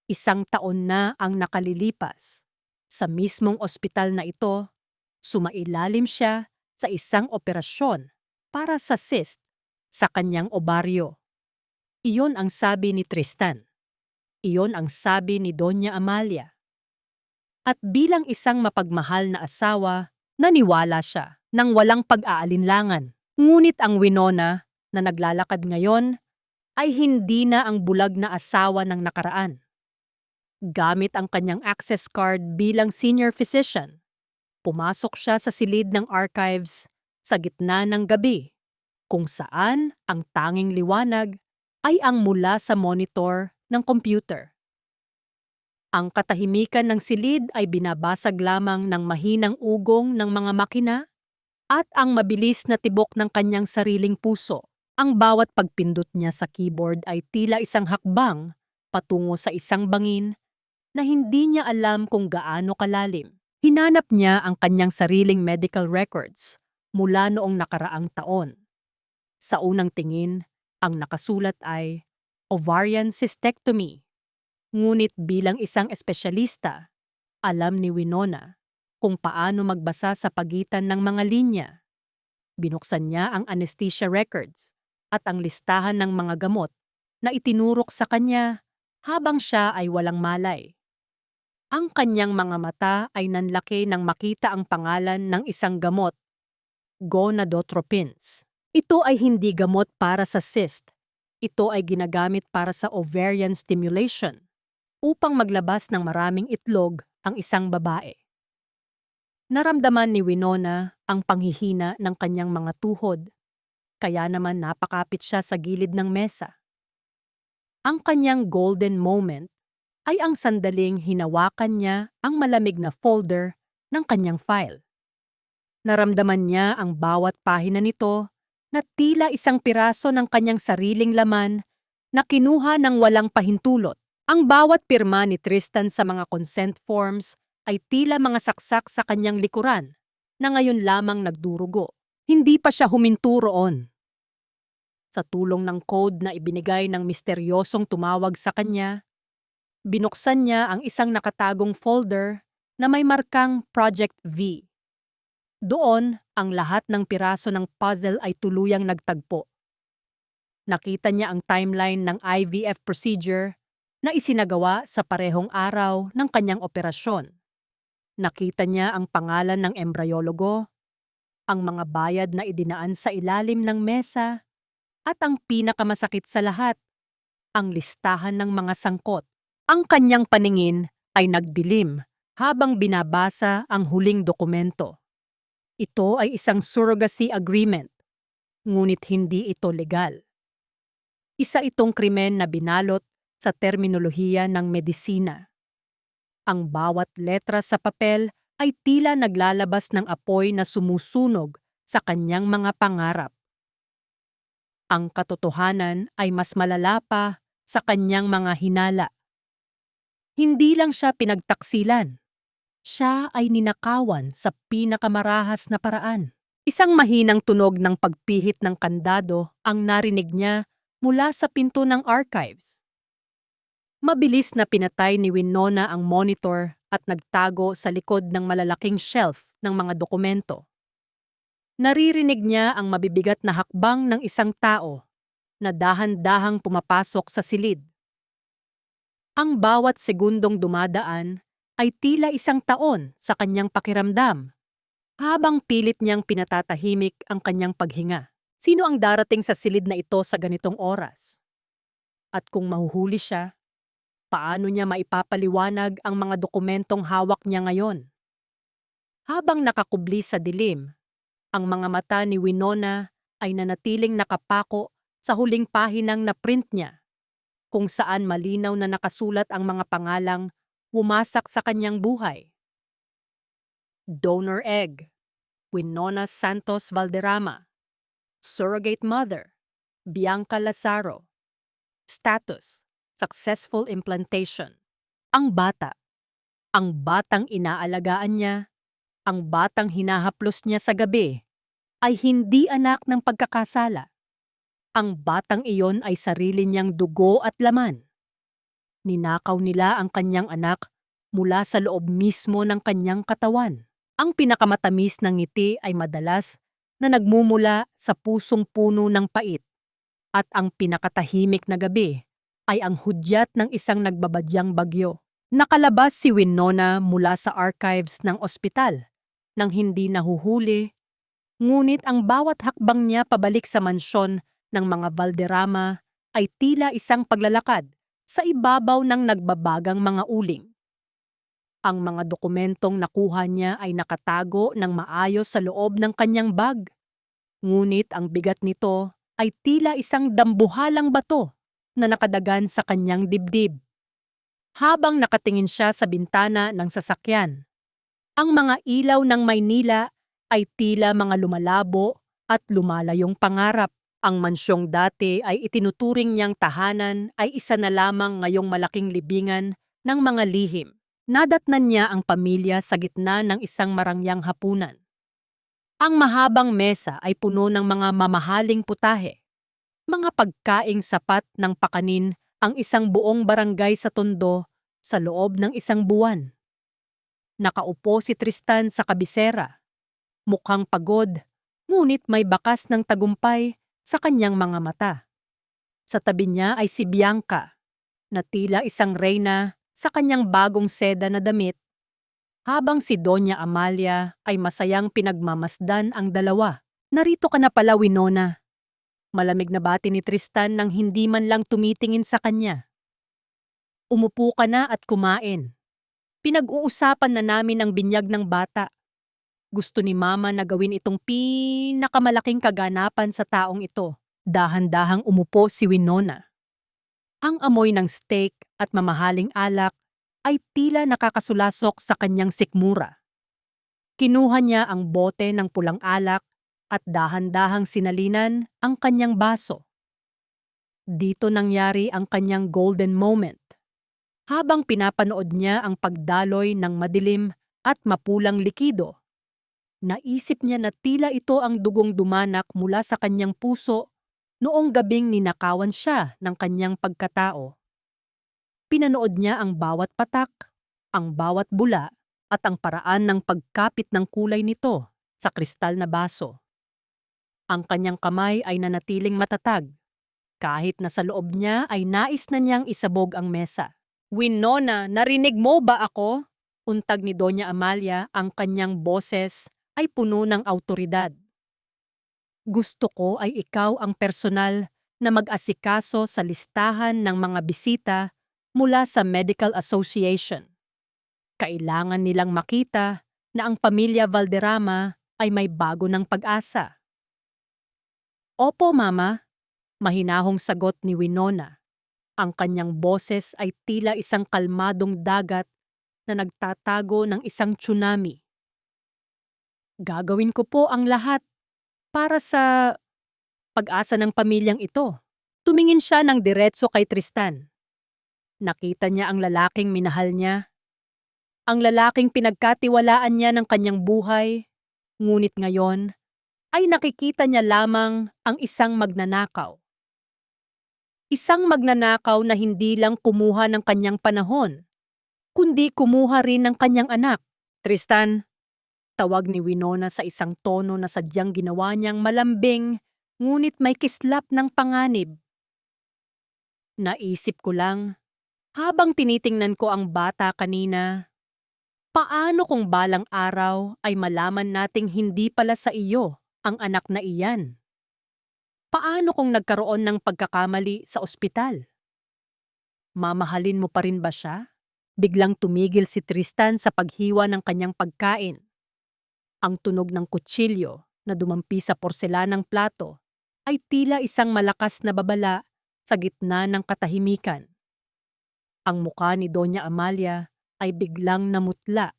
Speaker 1: 1 taon na ang nakalilipas. Sa mismong ospital na ito, sumailalim siya sa isang operasyon para sa cyst sa kanyang obaryo. Iyon ang sabi ni Tristan. Iyon ang sabi ni Doña Amalia. At bilang isang mapagmahal na asawa, naniwala siya nang walang pag-aalinlangan. Ngunit ang Winona na naglalakad ngayon ay hindi na ang bulag na asawa ng nakaraan. Gamit ang kanyang access card bilang senior physician, pumasok siya sa silid ng archives sa gitna ng gabi, kung saan ang tanging liwanag ay ang mula sa monitor ng computer. Ang katahimikan ng silid ay binabasag lamang ng mahinang ugong ng mga makina at ang mabilis na tibok ng kanyang sariling puso. Ang bawat pagpindot niya sa keyboard ay tila isang hakbang patungo sa isang bangin na hindi niya alam kung gaano kalalim. Hinanap niya ang kanyang sariling medical records mula noong nakaraang taon. Sa unang tingin, ang nakasulat ay ovarian cystectomy. Ngunit bilang isang espesyalista, alam ni Winona kung paano magbasa sa pagitan ng mga linya. Binuksan niya ang anesthesia records at ang listahan ng mga gamot na itinurok sa kanya habang siya ay walang malay. Ang kanyang mga mata ay nanlaki nang makita ang pangalan ng isang gamot, gonadotropins. Ito ay hindi gamot para sa cyst. Ito ay ginagamit para sa ovarian stimulation upang maglabas ng maraming itlog ang isang babae. Naramdaman ni Winona ang panghihina ng kanyang mga tuhod, kaya naman napakapit siya sa gilid ng mesa. Ang kanyang golden moment ay ang sandaling hinawakan niya ang malamig na folder ng kanyang file. Naramdaman niya ang bawat pahina nito na tila isang piraso ng kanyang sariling laman na kinuha ng walang pahintulot. Ang bawat pirma ni Tristan sa mga consent forms ay tila mga saksak sa kanyang likuran na ngayon lamang nagdurugo. Hindi pa siya huminto roon. Sa tulong ng code na ibinigay ng misteryosong tumawag sa kanya, binuksan niya ang isang nakatagong folder na may markang Project V. Doon, ang lahat ng piraso ng puzzle ay tuluyang nagtagpo. Nakita niya ang timeline ng IVF procedure na isinagawa sa parehong araw ng kanyang operasyon. Nakita niya ang pangalan ng embryologo, ang mga bayad na idinaan sa ilalim ng mesa, at ang pinakamasakit sa lahat, ang listahan ng mga sangkot. Ang kanyang paningin ay nagdilim habang binabasa ang huling dokumento. Ito ay isang surrogacy agreement, ngunit hindi ito legal. Isa itong krimen na binalot sa terminolohiya ng medisina. Ang bawat letra sa papel ay tila naglalabas ng apoy na sumusunog sa kanyang mga pangarap. Ang katotohanan ay mas malala pa sa kanyang mga hinala. Hindi lang siya pinagtaksilan. Siya ay ninakawan sa pinakamarahas na paraan. Isang mahinang tunog ng pagpihit ng kandado ang narinig niya mula sa pinto ng archives. Mabilis na pinatay ni Winona ang monitor at nagtago sa likod ng malalaking shelf ng mga dokumento. Naririnig niya ang mabibigat na hakbang ng isang tao na dahan-dahang pumapasok sa silid. Ang bawat segundong dumadaan ay tila isang taon sa kanyang pakiramdam, habang pilit niyang pinatatahimik ang kanyang paghinga. Sino ang darating sa silid na ito sa ganitong oras? At kung mahuhuli siya, paano niya maipapaliwanag ang mga dokumentong hawak niya ngayon? Habang nakakubli sa dilim, ang mga mata ni Winona ay nanatiling nakapako sa huling pahinang na print niya, kung saan malinaw na nakasulat ang mga pangalang pumasak sa kanyang buhay. Donor egg, Winona Santos Valderrama. Surrogate mother, Bianca Lazaro. Status, successful implantation. Ang batang inaalagaan niya, ang batang hinahaplos niya sa gabi, ay hindi anak ng pagkakasala. Ang batang iyon ay sarili niyang dugo at laman. Ninakaw nila ang kanyang anak mula sa loob mismo ng kanyang katawan. Ang pinakamatamis ng ngiti ay madalas na nagmumula sa pusong puno ng pait. At ang pinakatahimik na gabi ay ang hudyat ng isang nagbabadyang bagyo. Nakalabas si Winona mula sa archives ng ospital nang hindi nahuhuli, ngunit ang bawat hakbang niya pabalik sa mansyon ng mga Valderrama ay tila isang paglalakad sa ibabaw ng nagbabagang mga uling. Ang mga dokumentong nakuha niya ay nakatago ng maayos sa loob ng kanyang bag. Ngunit ang bigat nito ay tila isang dambuhalang bato na nakadagan sa kanyang dibdib. habang nakatingin siya sa bintana ng sasakyan. Ang mga ilaw ng Maynila ay tila mga lumalabo at lumalayong pangarap. Ang mansyong dati ay itinuturing niyang tahanan ay isa na lamang ngayong malaking libingan ng mga lihim. Nadatnan niya ang pamilya sa gitna ng isang marangyang hapunan. Ang mahabang mesa ay puno ng mga mamahaling putahe. Mga pagkaing sapat ng pakanin ang isang buong barangay sa Tondo sa loob ng isang buwan. Nakaupo si Tristan sa kabisera. Mukhang pagod, ngunit may bakas ng tagumpay sa kanyang mga mata. Sa tabi niya ay si Bianca, na tila isang reyna sa kanyang bagong seda na damit, habang si Doña Amalia ay masayang pinagmamasdan ang dalawa. Narito ka na pala, Winona. Malamig na bati ni Tristan nang hindi man lang tumitingin sa kanya. Umupo ka na at kumain. Pinag-uusapan na namin ang binyag ng bata. Gusto ni Mama na gawin itong pinakamalaking kaganapan sa taong ito. Dahan-dahang umupo si Winona. Ang amoy ng steak at mamahaling alak ay tila nakakasulasok sa kanyang sikmura. Kinuha niya ang bote ng pulang alak at dahan-dahang sinalinan ang kanyang baso. Dito nangyari ang kanyang golden moment. Habang pinapanood niya ang pagdaloy ng madilim at mapulang likido, naisip niya na tila ito ang dugong dumanak mula sa kanyang puso noong gabing ninakawan siya ng kanyang pagkatao. Pinanood niya ang bawat patak, ang bawat bula at ang paraan ng pagkapit ng kulay nito sa kristal na baso. Ang kanyang kamay ay nanatiling matatag, kahit na sa loob niya ay nais na niyang isabog ang mesa. Winona, narinig mo ba ako? Untag ni Doña Amalia, ang kanyang boses ay puno ng awtoridad. Gusto ko ay ikaw ang personal na mag-asikaso sa listahan ng mga bisita mula sa Medical Association. Kailangan nilang makita na ang pamilya Valderrama ay may bago ng pag-asa. Opo, Mama, mahinahong sagot ni Winona. Ang kanyang boses ay tila isang kalmadong dagat na nagtatago ng isang tsunami. Gagawin ko po ang lahat para sa pag-asa ng pamilyang ito. Tumingin siya ng diretso kay Tristan. Nakita niya ang lalaking minahal niya. Ang lalaking pinagkatiwalaan niya ng kanyang buhay, ngunit ngayon ay nakikita niya lamang ang isang magnanakaw. Isang magnanakaw na hindi lang kumuha ng kanyang panahon, kundi kumuha rin ng kanyang anak. Tristan, tawag ni Winona sa isang tono na sadyang ginawa niyang malambing, ngunit may kislap ng panganib. Naisip ko lang, habang tinitingnan ko ang bata kanina, paano kung balang araw ay malaman nating hindi pala sa iyo ang anak na iyan? Paano kung nagkaroon ng pagkakamali sa ospital? Mamahalin mo pa rin ba siya? Biglang tumigil si Tristan sa paghiwa ng kanyang pagkain. Ang tunog ng kutsilyo na dumampi sa porselanang plato ay tila isang malakas na babala sa gitna ng katahimikan. Ang mukha ni Doña Amalia ay biglang namutla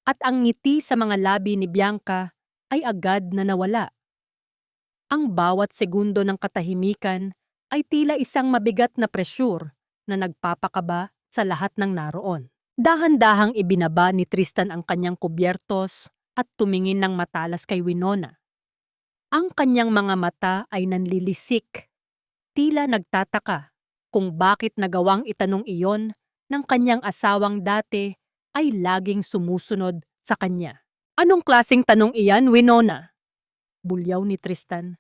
Speaker 1: at ang ngiti sa mga labi ni Bianca ay agad na nawala. Ang bawat segundo ng katahimikan ay tila isang mabigat na presyur na nagpapakaba sa lahat ng naroon. Dahan-dahang ibinaba ni Tristan ang kanyang kubyertos at tumingin ng matalas kay Winona. Ang kanyang mga mata ay nanlilisik, tila nagtataka kung bakit nagawang itanong iyon ng kanyang asawang dati ay laging sumusunod sa kanya. Anong klaseng tanong iyan, Winona? Bulyaw ni Tristan.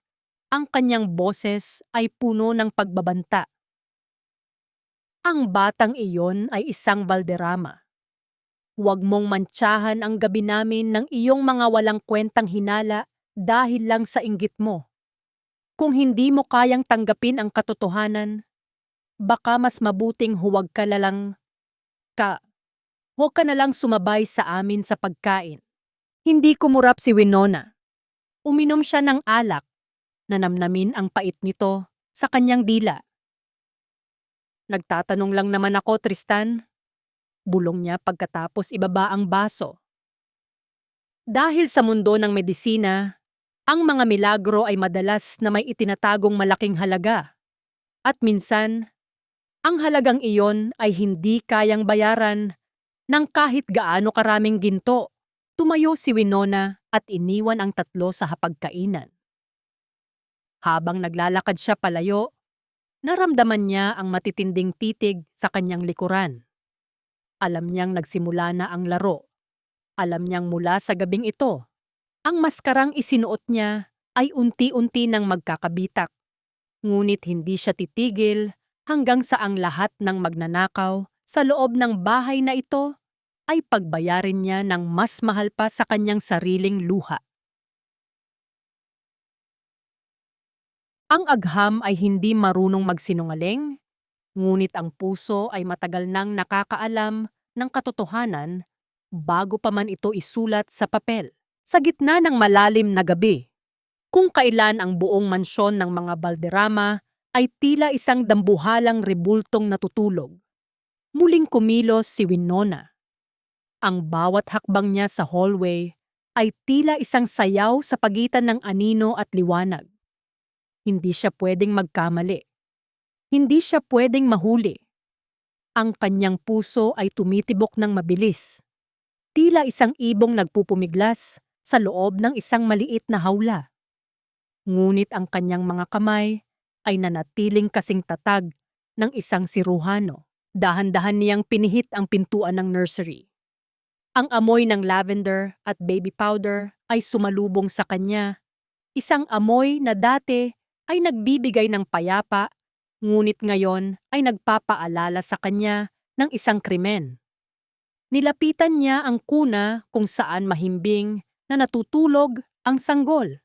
Speaker 1: Ang kanyang boses ay puno ng pagbabanta. Ang batang iyon ay isang Valderrama. Huwag mong mantsahan ang gabi namin ng iyong mga walang kwentang hinala dahil lang sa inggit mo. Kung hindi mo kayang tanggapin ang katotohanan, baka mas mabuting huwag ka na lang sumabay sa amin sa pagkain. Hindi kumurap si Winona. Uminom siya ng alak, nanamnamin ang pait nito sa kanyang dila. Nagtatanong lang naman ako, Tristan. Bulong niya pagkatapos ibaba ang baso. Dahil sa mundo ng medisina, ang mga milagro ay madalas na may itinatagong malaking halaga. At minsan, ang halagang iyon ay hindi kayang bayaran ng kahit gaano karaming ginto. Tumayo si Winona at iniwan ang tatlo sa hapagkainan. Habang naglalakad siya palayo, naramdaman niya ang matitinding titig sa kanyang likuran. Alam niyang nagsimula na ang laro. Alam niyang mula sa gabing ito, ang maskarang isinuot niya ay unti-unti nang magkakabitak. Ngunit hindi siya titigil hanggang sa ang lahat ng magnanakaw sa loob ng bahay na ito ay pagbayarin niya ng mas mahal pa sa kanyang sariling luha. Ang agham ay hindi marunong magsinungaling, ngunit ang puso ay matagal nang nakakaalam ng katotohanan bago pa man ito isulat sa papel. Sa gitna ng malalim na gabi, kung kailan ang buong mansyon ng mga Valderrama ay tila isang dambuhalang rebultong natutulog. Muling kumilos si Winona. Ang bawat hakbang niya sa hallway ay tila isang sayaw sa pagitan ng anino at liwanag. Hindi siya pwedeng magkamali. Hindi siya pwedeng mahuli. Ang kanyang puso ay tumitibok ng mabilis. Tila isang ibong nagpupumiglas sa loob ng isang maliit na hawla. Ngunit ang kanyang mga kamay ay nanatiling kasing tatag ng isang siruhano. Dahan-dahan niyang pinihit ang pintuan ng nursery. Ang amoy ng lavender at baby powder ay sumalubong sa kanya. Isang amoy na dati ay nagbibigay ng payapa, ngunit ngayon ay nagpapaalala sa kanya ng isang krimen. Nilapitan niya ang kuna kung saan mahimbing na natutulog ang sanggol.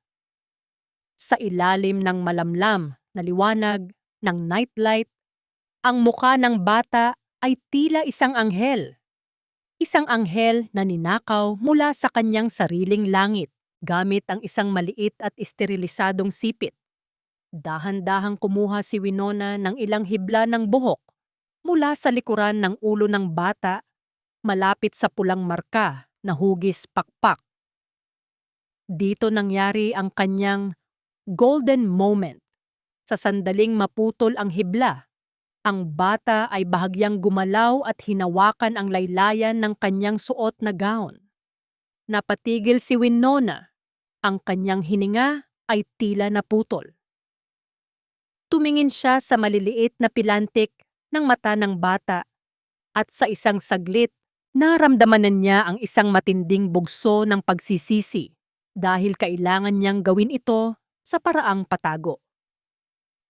Speaker 1: Sa ilalim ng malamlam na liwanag ng nightlight, ang mukha ng bata ay tila isang anghel. Isang anghel na ninakaw mula sa kanyang sariling langit gamit ang isang maliit at esterilisadong sipit. Dahan-dahang kumuha si Winona ng ilang hibla ng buhok mula sa likuran ng ulo ng bata malapit sa pulang marka na hugis pakpak. Dito nangyari ang kanyang golden moment. Sa sandaling maputol ang hibla, ang bata ay bahagyang gumalaw at hinawakan ang laylayan ng kanyang suot na gown. Napatigil si Winona. Ang kanyang hininga ay tila naputol. Tumingin siya sa maliliit na pilantik ng mata ng bata at sa isang saglit, naramdaman niya ang isang matinding bugso ng pagsisisi dahil kailangan niyang gawin ito sa paraang patago.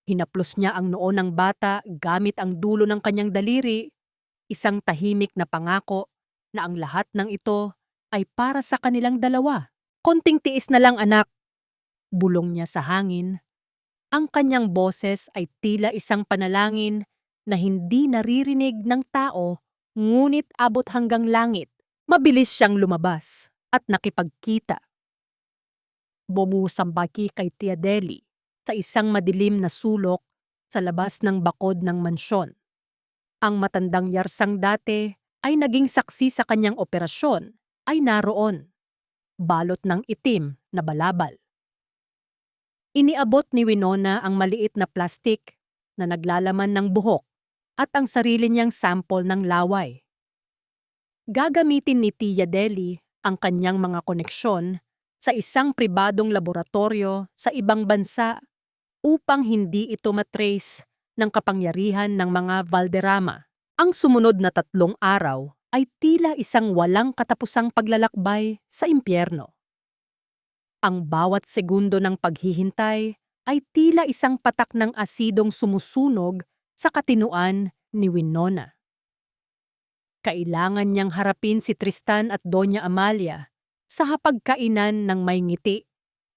Speaker 1: Hinaplos niya ang noo ng bata gamit ang dulo ng kanyang daliri, isang tahimik na pangako na ang lahat ng ito ay para sa kanilang dalawa. Konting tiis na lang, anak, bulong niya sa hangin. Ang kanyang boses ay tila isang panalangin na hindi naririnig ng tao, ngunit abot hanggang langit. Mabilis siyang lumabas at nakipagkita. Bumusambaki kay Tia Deli sa isang madilim na sulok sa labas ng bakod ng mansyon. Ang matandang yarsang dati ay naging saksi sa kanyang operasyon ay naroon, balot ng itim na balabal. Iniabot ni Winona ang maliit na plastik na naglalaman ng buhok at ang sarili niyang sample ng laway. Gagamitin ni Tia Deli ang kanyang mga koneksyon sa isang pribadong laboratorio sa ibang bansa upang hindi ito matrace ng kapangyarihan ng mga Valderrama. Ang sumunod na 3 araw ay tila isang walang katapusang paglalakbay sa impyerno. Ang bawat segundo ng paghihintay ay tila isang patak ng asidong sumusunog sa katinuan ni Winona. Kailangan niyang harapin si Tristan at Doña Amalia sa hapagkainan ng may ngiti.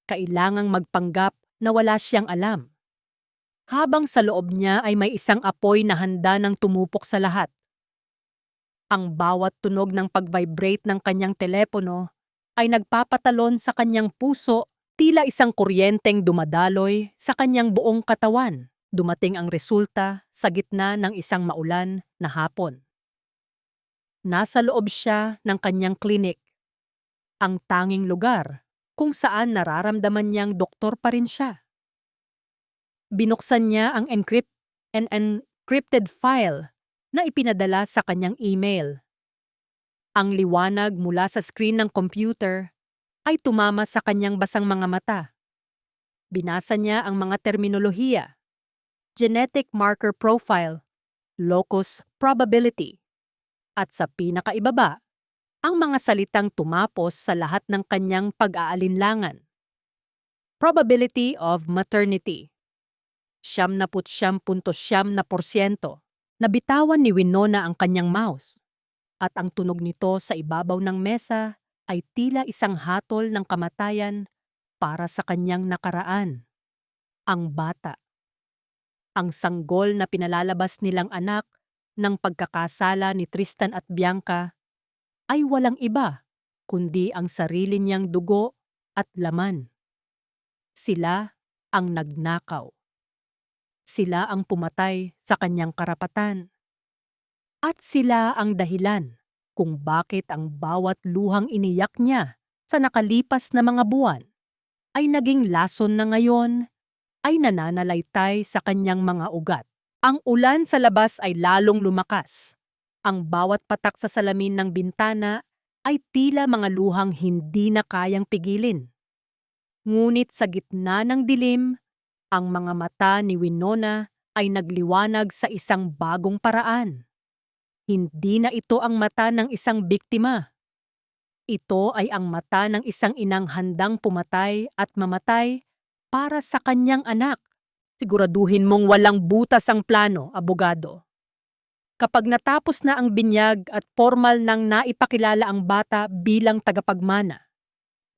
Speaker 1: Kailangang magpanggap na wala siyang alam. Habang sa loob niya ay may isang apoy na handa ng tumupok sa lahat. Ang bawat tunog ng pag-vibrate ng kanyang telepono ay nagpapatalon sa kanyang puso, tila isang kuryenteng dumadaloy sa kanyang buong katawan. Dumating ang resulta sa gitna ng isang maulan na hapon. Nasa loob siya ng kanyang klinik, ang tanging lugar kung saan nararamdaman niyang doktor pa rin siya. Binuksan niya ang encrypted file na ipinadala sa kanyang email. Ang liwanag mula sa screen ng computer ay tumama sa kanyang basang mga mata. Binasa niya ang mga terminolohiya: genetic marker profile, locus probability, at sa pinakaibaba, ang mga salitang tumapos sa lahat ng kanyang pag-aalinlangan. Probability of maternity. 99.9%. Nabitawan ni Winona ang kanyang mouse, at ang tunog nito sa ibabaw ng mesa ay tila isang hatol ng kamatayan para sa kanyang nakaraan. Ang bata. Ang sanggol na pinalalabas nilang anak ng pagkakasala ni Tristan at Bianca ay walang iba kundi ang sarili niyang dugo at laman. Sila ang nagnakaw. Sila ang pumatay sa kanyang karapatan. At sila ang dahilan kung bakit ang bawat luhang iniyak niya sa nakalipas na mga buwan ay naging lason na ngayon ay nananalaytay sa kanyang mga ugat. Ang ulan sa labas ay lalong lumakas. Ang bawat patak sa salamin ng bintana ay tila mga luhang hindi na kayang pigilin. Ngunit sa gitna ng dilim, ang mga mata ni Winona ay nagliwanag sa isang bagong paraan. Hindi na ito ang mata ng isang biktima. Ito ay ang mata ng isang inang handang pumatay at mamatay para sa kanyang anak. Siguraduhin mong walang butas ang plano, abogado. Kapag natapos na ang binyag at formal nang naipakilala ang bata bilang tagapagmana,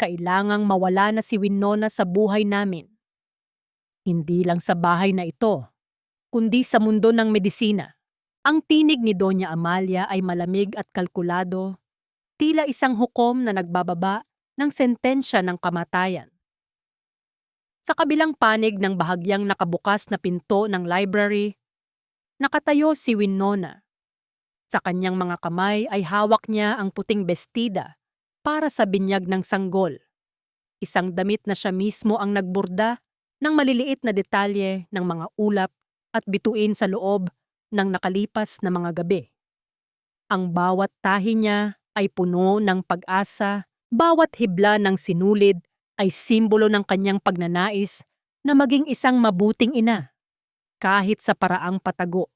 Speaker 1: kailangang mawala na si Winona sa buhay namin. Hindi lang sa bahay na ito, kundi sa mundo ng medisina. Ang tinig ni Doña Amalia ay malamig at kalkulado, tila isang hukom na nagbababa ng sentensya ng kamatayan. Sa kabilang panig ng bahagyang nakabukas na pinto ng library, nakatayo si Winona. Sa kanyang mga kamay ay hawak niya ang puting bestida para sa binyag ng sanggol. Isang damit na siya mismo ang nagborda ng maliliit na detalye ng mga ulap at bituin sa loob ng nakalipas na mga gabi. Ang bawat tahi niya ay puno ng pag-asa, bawat hibla ng sinulid ay simbolo ng kanyang pagnanais na maging isang mabuting ina, kahit sa paraang patago.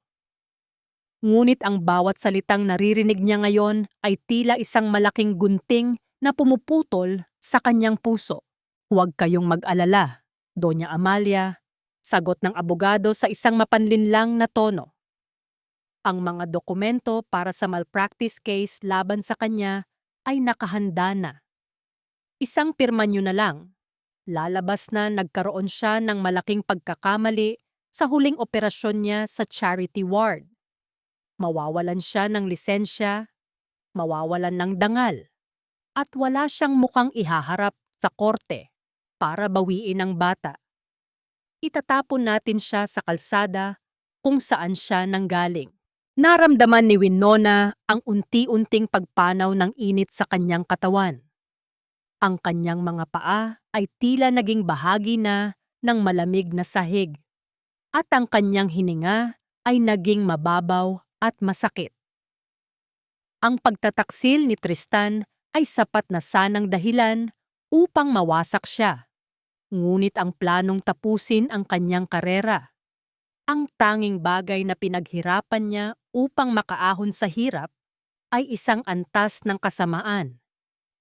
Speaker 1: Ngunit ang bawat salitang naririnig niya ngayon ay tila isang malaking gunting na pumuputol sa kanyang puso. Huwag kayong mag-alala, Doña Amalia, sagot ng abogado sa isang mapanlinlang na tono. Ang mga dokumento para sa malpractice case laban sa kanya ay nakahanda na. Isang pirma niyo na lang. Lalabas na nagkaroon siya ng malaking pagkakamali sa huling operasyon niya sa charity ward. Mawawalan siya ng lisensya, mawawalan ng dangal, at wala siyang mukhang ihaharap sa korte para bawiin ang bata. Itatapon natin siya sa kalsada kung saan siya nanggaling. Naramdaman ni Winona ang unti-unting pagpanaw ng init sa kanyang katawan. Ang kanyang mga paa ay tila naging bahagi na ng malamig na sahig, at ang kanyang hininga ay naging mababaw at masakit. Ang pagtataksil ni Tristan ay sapat na sanang dahilan upang mawasak siya. Ngunit ang planong tapusin ang kanyang karera, ang tanging bagay na pinaghirapan niya upang makaahon sa hirap, ay isang antas ng kasamaan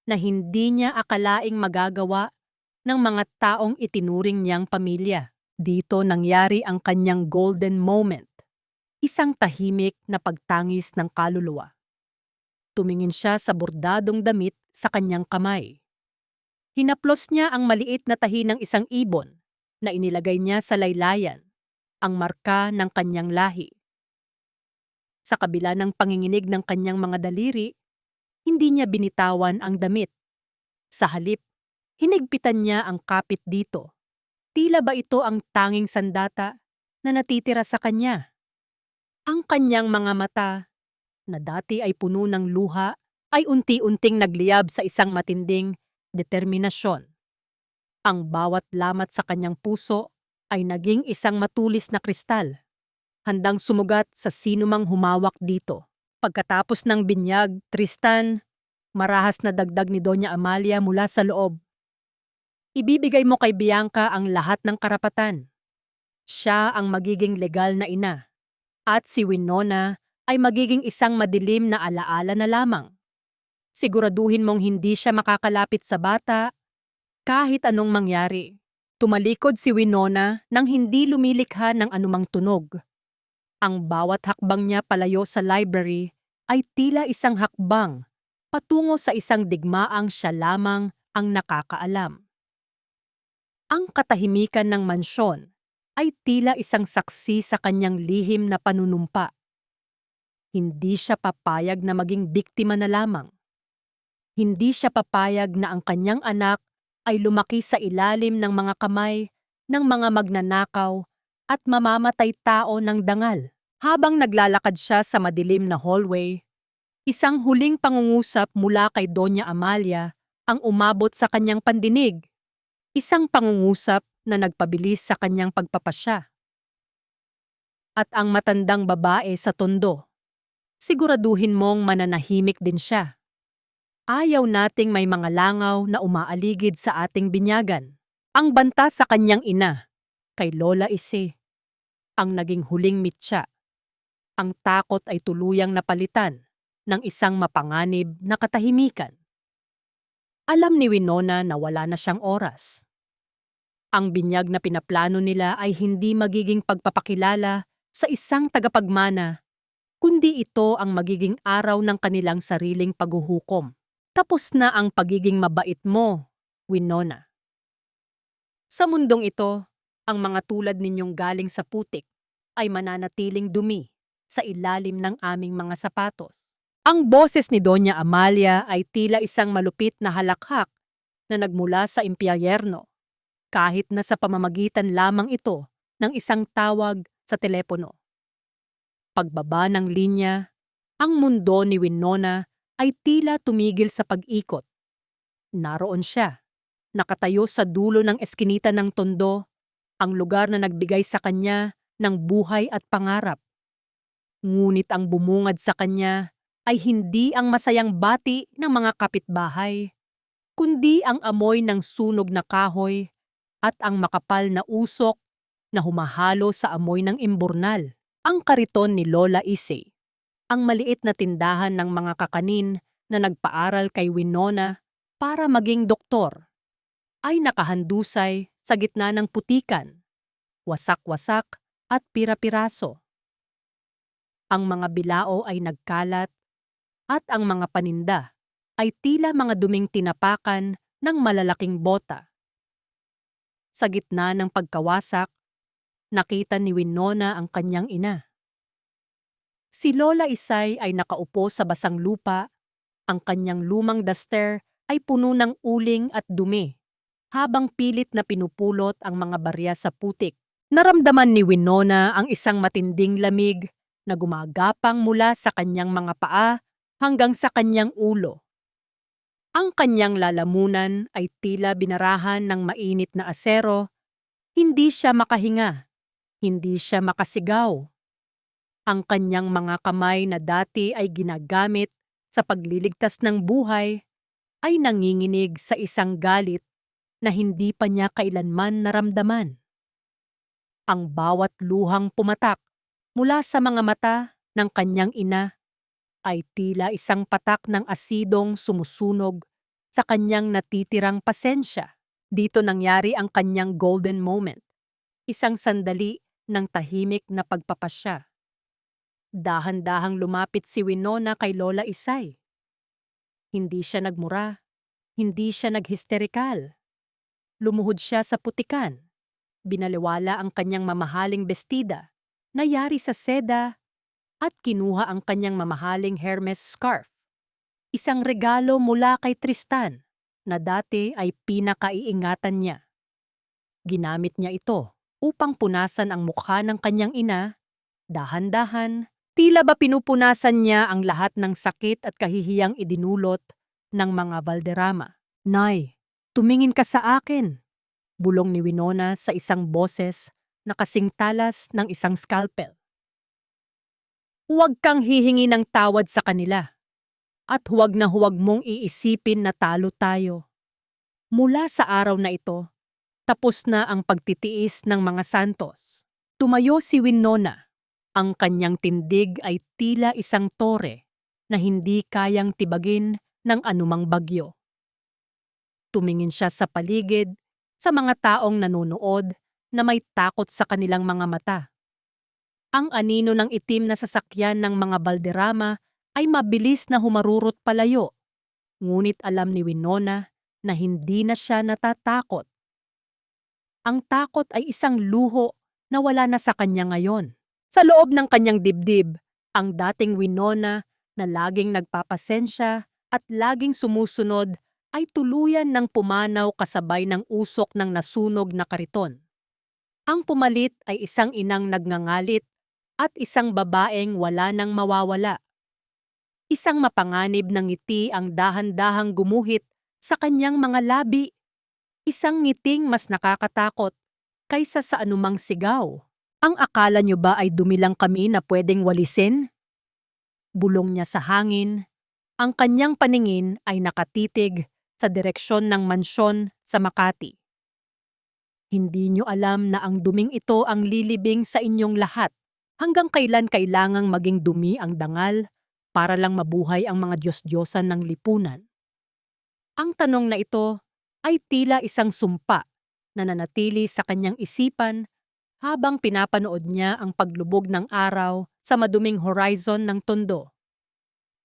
Speaker 1: na hindi niya akalaing magagawa ng mga taong itinuring niyang pamilya. Dito nangyari ang kanyang golden moment, isang tahimik na pagtangis ng kaluluwa. Tumingin siya sa bordadong damit sa kanyang kamay. Hinaplos niya ang maliit na tahi ng isang ibon na inilagay niya sa laylayan, ang marka ng kanyang lahi. Sa kabila ng panginginig ng kanyang mga daliri, hindi niya binitawan ang damit. Sa halip, hinigpitan niya ang kapit dito. Tila ba ito ang tanging sandata na natitira sa kanya? Ang kanyang mga mata na dati ay puno ng luha, ay unti-unting nagliyab sa isang matinding determinasyon. Ang bawat lamat sa kanyang puso ay naging isang matulis na kristal, handang sumugat sa sinumang humawak dito. Pagkatapos ng binyag, Tristan, marahas na dagdag ni Doña Amalia mula sa loob. Ibibigay mo kay Bianca ang lahat ng karapatan. Siya ang magiging legal na ina, at si Winona ay magiging isang madilim na alaala na lamang. Siguraduhin mong hindi siya makakalapit sa bata kahit anong mangyari. Tumalikod si Winona nang hindi lumilikha ng anumang tunog. Ang bawat hakbang niya palayo sa library ay tila isang hakbang patungo sa isang digmaang siya lamang ang nakakaalam. Ang katahimikan ng mansyon ay tila isang saksi sa kanyang lihim na panunumpa. Hindi siya papayag na maging biktima na lamang. Hindi siya papayag na ang kanyang anak ay lumaki sa ilalim ng mga kamay ng mga magnanakaw at mamamatay tao ng dangal. Habang naglalakad siya sa madilim na hallway, isang huling pangungusap mula kay Doña Amalia ang umabot sa kanyang pandinig. Isang pangungusap na nagpabilis sa kanyang pagpapasya. At ang matandang babae sa tondo, siguraduhin mong mananahimik din siya. Ayaw nating may mga langaw na umaaligid sa ating binyagan. Ang banta sa kanyang ina, kay Lola Ise, ang naging huling mitya. Ang takot ay tuluyang napalitan ng isang mapanganib na katahimikan. Alam ni Winona na wala na siyang oras. Ang binyag na pinaplano nila ay hindi magiging pagpapakilala sa isang tagapagmana, kundi ito ang magiging araw ng kanilang sariling paghuhukom. Tapos na ang pagiging mabait mo, Winona. Sa mundong ito, ang mga tulad ninyong galing sa putik ay mananatiling dumi sa ilalim ng aming mga sapatos. Ang boses ni Doña Amalia ay tila isang malupit na halakhak na nagmula sa impyerno, kahit na sa pamamagitan lamang ito ng isang tawag sa telepono. Pagbaba ng linya, ang mundo ni Winona ay tila tumigil sa pag-ikot. Naroon siya, nakatayo sa dulo ng eskinita ng tondo, ang lugar na nagbigay sa kanya ng buhay at pangarap. Ngunit ang bumungad sa kanya ay hindi ang masayang bati ng mga kapitbahay, kundi ang amoy ng sunog na kahoy at ang makapal na usok na humahalo sa amoy ng imburnal. Ang kariton ni Lola Ise, ang maliit na tindahan ng mga kakanin na nagpaaral kay Winona para maging doktor, ay nakahandusay sa gitna ng putikan, wasak-wasak at pira-piraso. Ang mga bilao ay nagkalat at ang mga paninda ay tila mga duming tinapakan ng malalaking bota. Sa gitna ng pagkawasak, nakita ni Winona ang kanyang ina. Si Lola Isay ay nakaupo sa basang lupa, ang kanyang lumang duster ay puno ng uling at dumi, habang pilit na pinupulot ang mga barya sa putik. Naramdaman ni Winona ang isang matinding lamig na gumagapang mula sa kanyang mga paa hanggang sa kanyang ulo. Ang kanyang lalamunan ay tila binarahan ng mainit na asero. Hindi siya makahinga, hindi siya makasigaw. Ang kanyang mga kamay na dati ay ginagamit sa pagliligtas ng buhay ay nanginginig sa isang galit na hindi pa niya kailanman naramdaman. Ang bawat luhang pumatak mula sa mga mata ng kanyang ina ay tila isang patak ng asidong sumusunog sa kanyang natitirang pasensya. Dito nangyari ang kanyang golden moment, isang sandali ng tahimik na pagpapasya. Dahan-dahang lumapit si Winona kay Lola Isay. Hindi siya nagmura, hindi siya naghisterikal. Lumuhod siya sa putikan. Binaliwala ang kanyang mamahaling bestida na yari sa seda at kinuha ang kanyang mamahaling Hermes scarf. Isang regalo mula kay Tristan na dati ay pinakaiingatan niya. Ginamit niya ito upang punasan ang mukha ng kanyang ina, dahan-dahan Tila ba pinupunasan niya ang lahat ng sakit at kahihiyang idinulot ng mga Valderrama. Nay, tumingin ka sa akin, bulong ni Winona sa isang boses na kasing talas ng isang scalpel. Huwag kang hihingi ng tawad sa kanila at huwag na huwag mong iisipin na talo tayo. Mula sa araw na ito, tapos na ang pagtitiis ng mga santos. Tumayo si Winona. Ang kanyang tindig ay tila isang tore na hindi kayang tibagin ng anumang bagyo. Tumingin siya sa paligid, sa mga taong nanonood na may takot sa kanilang mga mata. Ang anino ng itim na sasakyan ng mga Valderrama ay mabilis na humarurot palayo. Ngunit alam ni Winona na hindi na siya natatakot. Ang takot ay isang luho na wala na sa kanya ngayon. Sa loob ng kanyang dibdib, ang dating Winona na laging nagpapasensya at laging sumusunod ay tuluyan ng pumanaw kasabay ng usok ng nasunog na kariton. Ang pumalit ay isang inang nagngangalit at isang babaeng wala nang mawawala. Isang mapanganib ng ngiti ang dahan-dahang gumuhit sa kanyang mga labi. Isang ngiting mas nakakatakot kaysa sa anumang sigaw. Ang akala nyo ba ay dumilang kami na pwedeng walisin? Bulong niya sa hangin. Ang kanyang paningin ay nakatitig sa direksyon ng mansyon sa Makati. Hindi nyo alam na ang duming ito ang lilibing sa inyong lahat. Hanggang kailan kailangang maging dumi ang dangal para lang mabuhay ang mga Diyos-Diyosan ng lipunan? Ang tanong na ito ay tila isang sumpa na nanatili sa kanyang isipan habang pinapanood niya ang paglubog ng araw sa maduming horizon ng Tondo.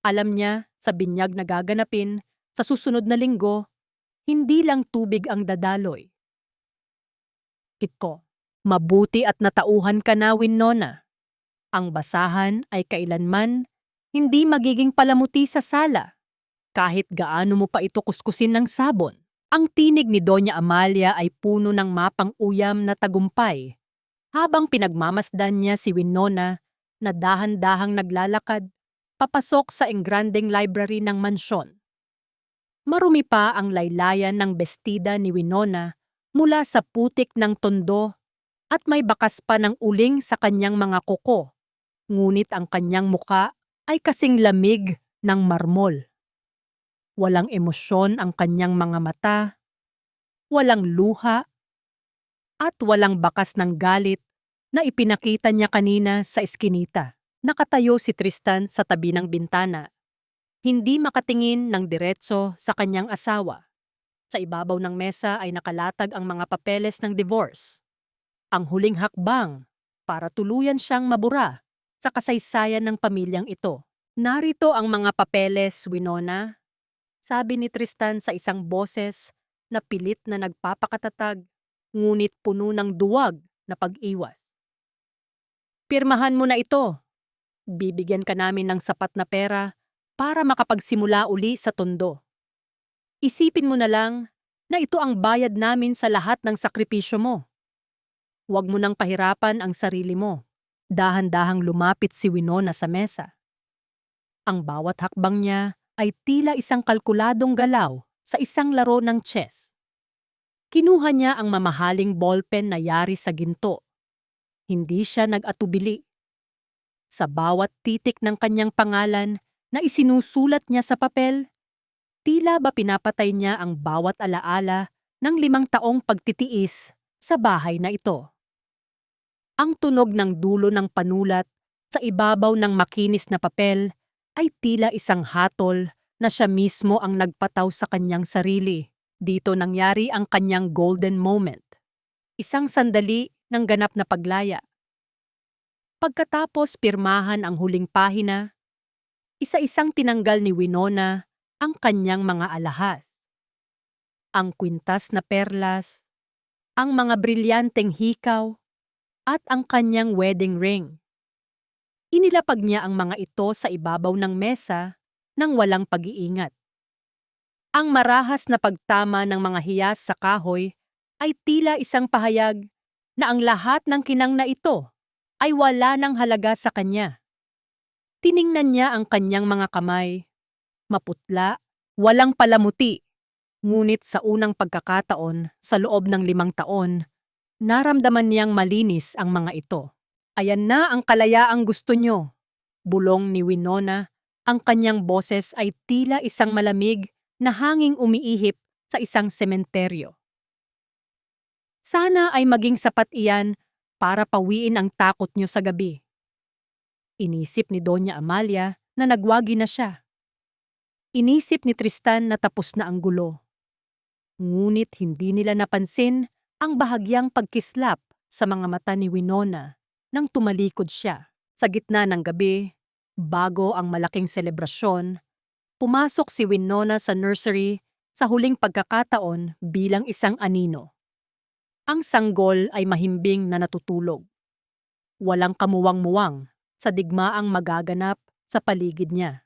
Speaker 1: Alam niya sa binyag na gaganapin sa susunod na linggo, hindi lang tubig ang dadaloy. Kitko, mabuti at natauhan ka na, Winona. Ang basahan ay kailanman hindi magiging palamuti sa sala. Kahit gaano mo pa ito kuskusin ng sabon. Ang tinig ni Doña Amalia ay puno ng mapang-uyam na tagumpay. Habang pinagmamasdan niya si Winona na dahan-dahang naglalakad, papasok sa engrandeng library ng mansyon. Marumi pa ang laylayan ng bestida ni Winona mula sa putik ng tondo at may bakas pa ng uling sa kanyang mga kuko. Ngunit ang kanyang muka ay kasing lamig ng marmol. Walang emosyon ang kanyang mga mata, walang luha, at walang bakas ng galit na ipinakita niya kanina sa eskinita. Nakatayo si Tristan sa tabi ng bintana. Hindi makatingin ng diretso sa kanyang asawa. Sa ibabaw ng mesa ay nakalatag ang mga papeles ng divorce. Ang huling hakbang para tuluyan siyang mabura sa kasaysayan ng pamilyang ito. Narito ang mga papeles, Winona, sabi ni Tristan sa isang boses na pilit na nagpapakatatag, ngunit puno ng duwag na pag-iwas. Pirmahan mo na ito. Bibigyan ka namin ng sapat na pera para makapagsimula uli sa tondo. Isipin mo na lang na ito ang bayad namin sa lahat ng sakripisyo mo. Huwag mo nang pahirapan ang sarili mo. Dahan-dahang lumapit si Winona sa mesa. Ang bawat hakbang niya ay tila isang kalkuladong galaw sa isang laro ng chess. Kinuha niya ang mamahaling ballpen na yari sa ginto. Hindi siya nag-atubili. Sa bawat titik ng kanyang pangalan na isinusulat niya sa papel, tila ba pinapatay niya ang bawat alaala ng 5 taong pagtitiis sa bahay na ito. Ang tunog ng dulo ng panulat sa ibabaw ng makinis na papel ay tila isang hatol na siya mismo ang nagpataw sa kanyang sarili. Dito nangyari ang kanyang golden moment. Isang sandali ng ganap na paglaya. Pagkatapos pirmahan ang huling pahina, isa-isang tinanggal ni Winona ang kanyang mga alahas. Ang kwintas na perlas, ang mga brilyanteng hikaw, at ang kanyang wedding ring. Inilapag niya ang mga ito sa ibabaw ng mesa nang walang pag-iingat. Ang marahas na pagtama ng mga hiyas sa kahoy ay tila isang pahayag na ang lahat ng kinang na ito ay wala ng halaga sa kanya. Tiningnan niya ang kanyang mga kamay. Maputla, walang palamuti. Ngunit sa unang pagkakataon, sa loob ng 5 taon, naramdaman niyang malinis ang mga ito. Ayan na ang kalayaang gusto niyo, bulong ni Winona. Ang kanyang boses ay tila isang malamig na hanging umiihip sa isang sementeryo. Sana ay maging sapat iyan para pawiin ang takot niyo sa gabi. Inisip ni Doña Amalia na nagwagi na siya. Inisip ni Tristan na tapos na ang gulo. Ngunit hindi nila napansin ang bahagyang pagkislap sa mga mata ni Winona nang tumalikod siya. Sa gitna ng gabi, bago ang malaking selebrasyon, pumasok si Winona sa nursery sa huling pagkakataon bilang isang anino. Ang sanggol ay mahimbing na natutulog. Walang kamuwang-muwang sa digmaang magaganap sa paligid niya.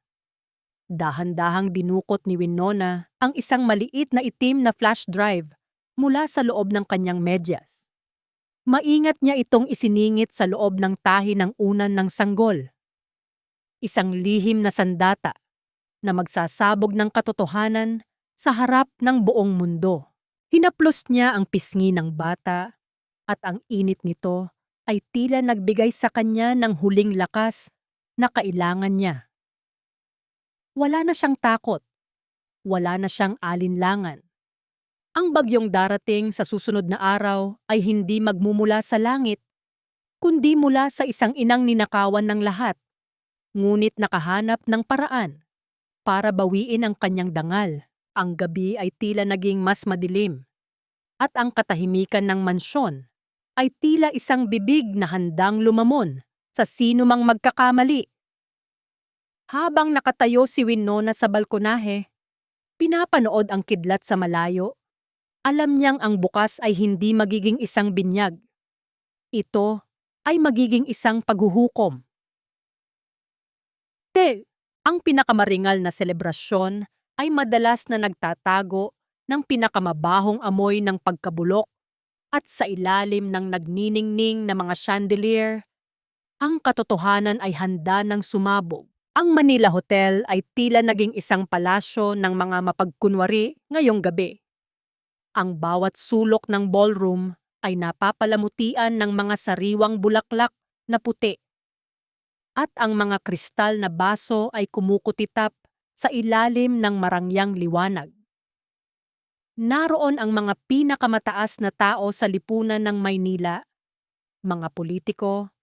Speaker 1: Dahan-dahang dinukot ni Winona ang isang maliit na itim na flash drive mula sa loob ng kanyang medyas. Maingat niya itong isiningit sa loob ng tahi ng unan ng sanggol. Isang lihim na sandata na magsasabog ng katotohanan sa harap ng buong mundo. Hinaplos niya ang pisngi ng bata at ang init nito ay tila nagbigay sa kanya ng huling lakas na kailangan niya. Wala na siyang takot. Wala na siyang alinlangan. Ang bagyong darating sa susunod na araw ay hindi magmumula sa langit, kundi mula sa isang inang ninakawan ng lahat, ngunit nakahanap ng paraan para bawiin ang kanyang dangal. Ang gabi ay tila naging mas madilim, at ang katahimikan ng mansyon ay tila isang bibig na handang lumamon sa sino mang magkakamali. Habang nakatayo si Winona sa balkonahe, pinapanood ang kidlat sa malayo. Alam niyang ang bukas ay hindi magiging isang binyag. Ito ay magiging isang paghuhukom. Ang pinakamaringal na selebrasyon ay madalas na nagtatago ng pinakamabahong amoy ng pagkabulok at sa ilalim ng nagniningning na mga chandelier, ang katotohanan ay handa ng sumabog. Ang Manila Hotel ay tila naging isang palasyo ng mga mapagkunwari ngayong gabi. Ang bawat sulok ng ballroom ay napapalamutian ng mga sariwang bulaklak na puti. At ang mga kristal na baso ay kumukutitap sa ilalim ng marangyang liwanag. Naroon ang mga pinakamataas na tao sa lipunan ng Maynila, mga politiko,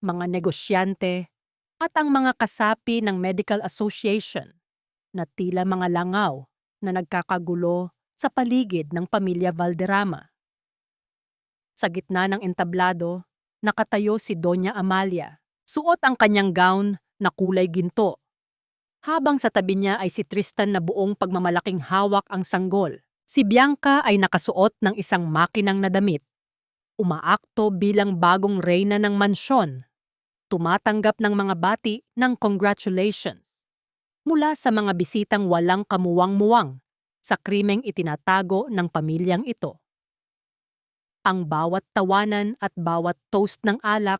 Speaker 1: mga negosyante, at ang mga kasapi ng Medical Association na tila mga langaw na nagkakagulo sa paligid ng pamilya Valderrama. Sa gitna ng entablado, nakatayo si Doña Amalia. Suot ang kanyang gown na kulay ginto. Habang sa tabi niya ay si Tristan na buong pagmamalaking hawak ang sanggol. Si Bianca ay nakasuot ng isang makinang na damit. Umaakto bilang bagong reyna ng mansyon. Tumatanggap ng mga bati ng congratulations mula sa mga bisitang walang kamuwang-muwang sa krimeng itinatago ng pamilyang ito. Ang bawat tawanan at bawat toast ng alak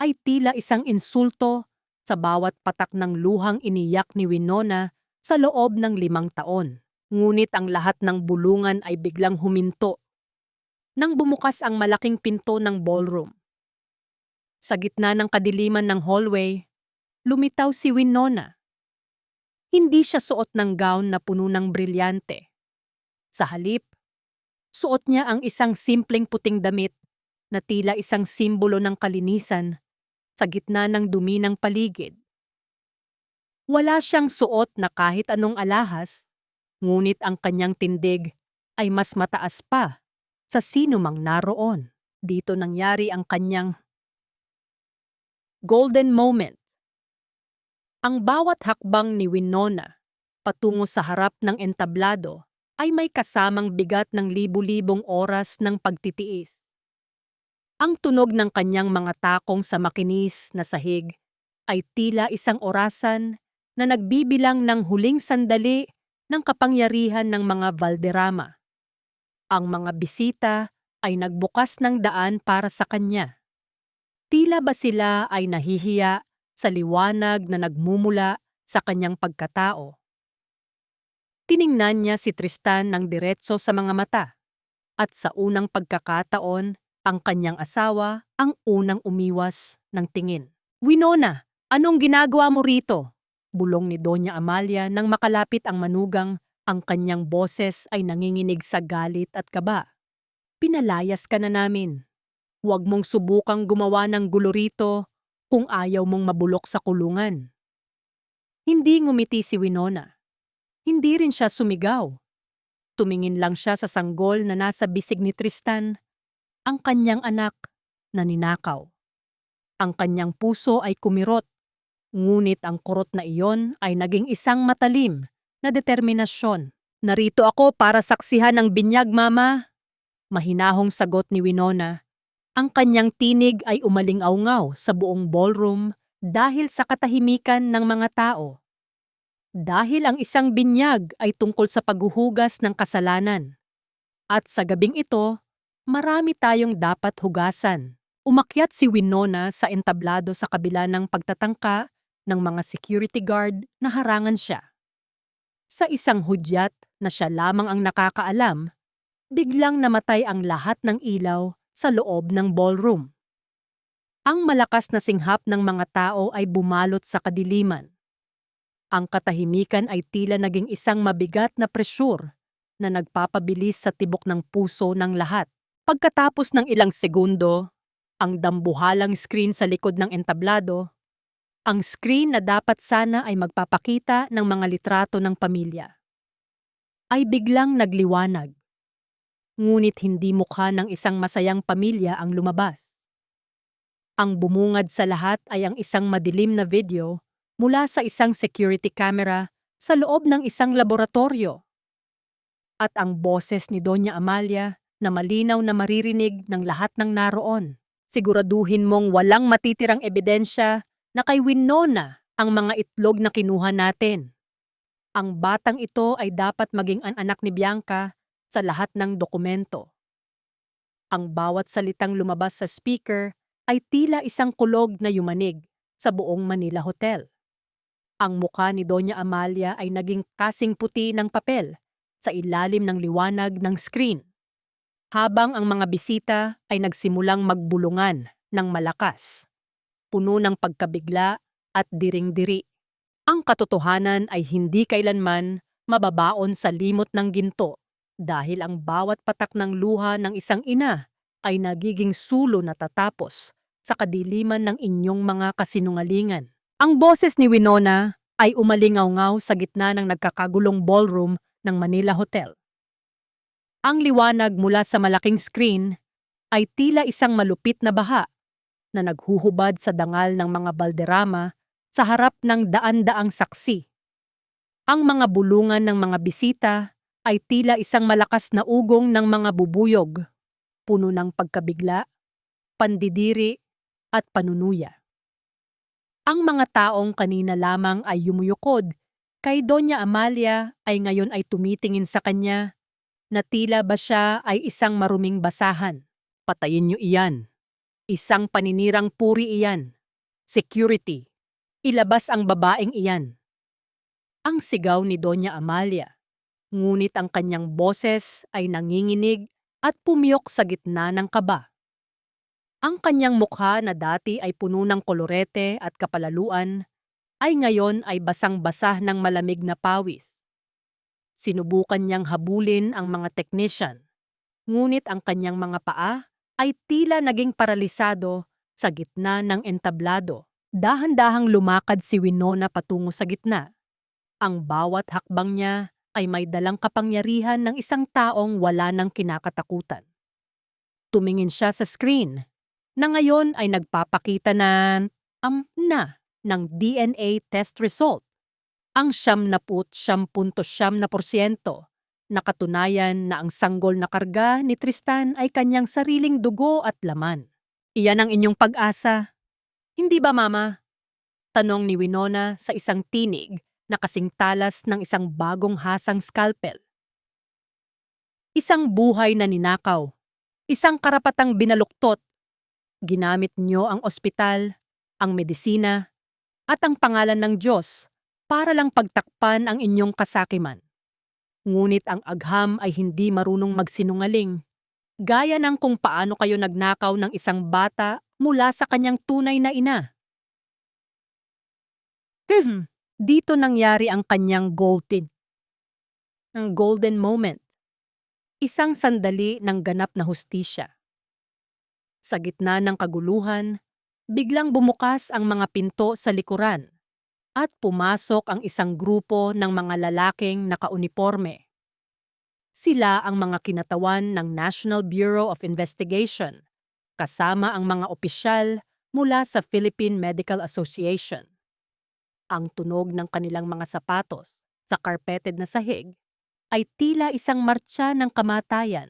Speaker 1: ay tila isang insulto sa bawat patak ng luhang iniyak ni Winona sa loob ng 5 taon. Ngunit ang lahat ng bulungan ay biglang huminto nang bumukas ang malaking pinto ng ballroom. Sa gitna ng kadiliman ng hallway, lumitaw si Winona. Hindi siya suot ng gown na puno ng brilyante. Sa halip, suot niya ang isang simpleng puting damit na tila isang simbolo ng kalinisan sa gitna ng dumi ng paligid. Wala siyang suot na kahit anong alahas, ngunit ang kanyang tindig ay mas mataas pa sa sino mang naroon. Dito nangyari ang kanyang golden moment. Ang bawat hakbang ni Winona patungo sa harap ng entablado ay may kasamang bigat ng libu-libong oras ng pagtitiis. Ang tunog ng kanyang mga takong sa makinis na sahig ay tila isang orasan na nagbibilang ng huling sandali ng kapangyarihan ng mga Valderrama. Ang mga bisita ay nagbukas ng daan para sa kanya. Tila ba sila ay nahihiya sa liwanag na nagmumula sa kanyang pagkatao. Tiningnan niya si Tristan ng diretso sa mga mata at sa unang pagkakataon, ang kanyang asawa ang unang umiwas ng tingin. "Winona, anong ginagawa mo rito?" Bulong ni Doña Amalia nang makalapit ang manugang, ang kanyang boses ay nanginginig sa galit at kaba. "Pinalayas ka na namin. Huwag mong subukang gumawa ng gulo rito kung ayaw mong mabulok sa kulungan." Hindi ngumiti si Winona. Hindi rin siya sumigaw. Tumingin lang siya sa sanggol na nasa bisig ni Tristan, ang kanyang anak na ninakaw. Ang kanyang puso ay kumirot, ngunit ang kurot na iyon ay naging isang matalim na determinasyon. "Narito ako para saksihan ang binyag, Mama." Mahinahong sagot ni Winona. Ang kanyang tinig ay umaling-aungaw sa buong ballroom dahil sa katahimikan ng mga tao. Dahil ang isang binyag ay tungkol sa paghuhugas ng kasalanan. At sa gabing ito, marami tayong dapat hugasan. Umakyat si Winona sa entablado sa kabila ng pagtatangka ng mga security guard na harangan siya. Sa isang hudyat na siya lamang ang nakakaalam, biglang namatay ang lahat ng ilaw sa loob ng ballroom. Ang malakas na singhap ng mga tao ay bumalot sa kadiliman. Ang katahimikan ay tila naging isang mabigat na presyur na nagpapabilis sa tibok ng puso ng lahat. Pagkatapos ng ilang segundo, ang dambuhalang screen sa likod ng entablado, ang screen na dapat sana ay magpapakita ng mga litrato ng pamilya, ay biglang nagliwanag. Ngunit hindi mukha ng isang masayang pamilya ang lumabas. Ang bumungad sa lahat ay ang isang madilim na video mula sa isang security camera sa loob ng isang laboratorio. At ang boses ni Doña Amalia na malinaw na maririnig ng lahat ng naroon. "Siguraduhin mong walang matitirang ebidensya na kay Winona ang mga itlog na kinuha natin. Ang batang ito ay dapat maging ang anak ni Bianca sa lahat ng dokumento." Ang bawat salitang lumabas sa speaker ay tila isang kulog na yumanig sa buong Manila Hotel. Ang mukha ni Doña Amalia ay naging kasing puti ng papel sa ilalim ng liwanag ng screen, habang ang mga bisita ay nagsimulang magbulungan ng malakas, puno ng pagkabigla at diring-diri. Ang katotohanan ay hindi kailanman mababaon sa limot ng ginto dahil ang bawat patak ng luha ng isang ina ay nagiging sulo na tatapos sa kadiliman ng inyong mga kasinungalingan. Ang boses ni Winona ay umalingaw-ngaw sa gitna ng nagkakagulong ballroom ng Manila Hotel. Ang liwanag mula sa malaking screen ay tila isang malupit na baha na naghuhubad sa dangal ng mga balderrama sa harap ng daan-daang saksi. Ang mga bulungan ng mga bisita ay tila isang malakas na ugong ng mga bubuyog, puno ng pagkabigla, pandidiri at panunuya. Ang mga taong kanina lamang ay yumuyukod kay Doña Amalia ay ngayon ay tumitingin sa kanya na tila ba siya ay isang maruming basahan. "Patayin niyo iyan. Isang paninirang puri iyan. Security. Ilabas ang babaeng iyan." Ang sigaw ni Doña Amalia. Ngunit ang kanyang boses ay nanginginig at pumiyok sa gitna ng kaba. Ang kanyang mukha na dati ay puno ng kolorete at kapalaluan ay ngayon ay basang-basa ng malamig na pawis. Sinubukan niyang habulin ang mga technician, ngunit ang kanyang mga paa ay tila naging paralisado sa gitna ng entablado. Dahan-dahang lumakad si Winona patungo sa gitna. Ang bawat hakbang niya ay may dalang kapangyarihan ng isang taong wala ng kinakatakutan. Tumingin siya sa screen na ngayon ay nagpapakita ng DNA test result. Ang 99.9% na katunayan na ang sanggol na karga ni Tristan ay kanyang sariling dugo at laman. "Iyan ang inyong pag-asa, hindi ba, Mama?" Tanong ni Winona sa isang tinig na kasing talas ng isang bagong hasang scalpel. Isang buhay na ninakaw, isang karapatang binaluktot. Ginamit niyo ang ospital, ang medisina, at ang pangalan ng Diyos para lang pagtakpan ang inyong kasakiman. Ngunit ang agham ay hindi marunong magsinungaling, gaya ng kung paano kayo nagnakaw ng isang bata mula sa kanyang tunay na ina. Dito nangyari ang kanyang golden moment. Isang sandali ng ganap na hustisya. Sa gitna ng kaguluhan, biglang bumukas ang mga pinto sa likuran at pumasok ang isang grupo ng mga lalaking nakauniporme. Sila ang mga kinatawan ng National Bureau of Investigation, kasama ang mga opisyal mula sa Philippine Medical Association. Ang tunog ng kanilang mga sapatos sa carpeted na sahig ay tila isang martsa ng kamatayan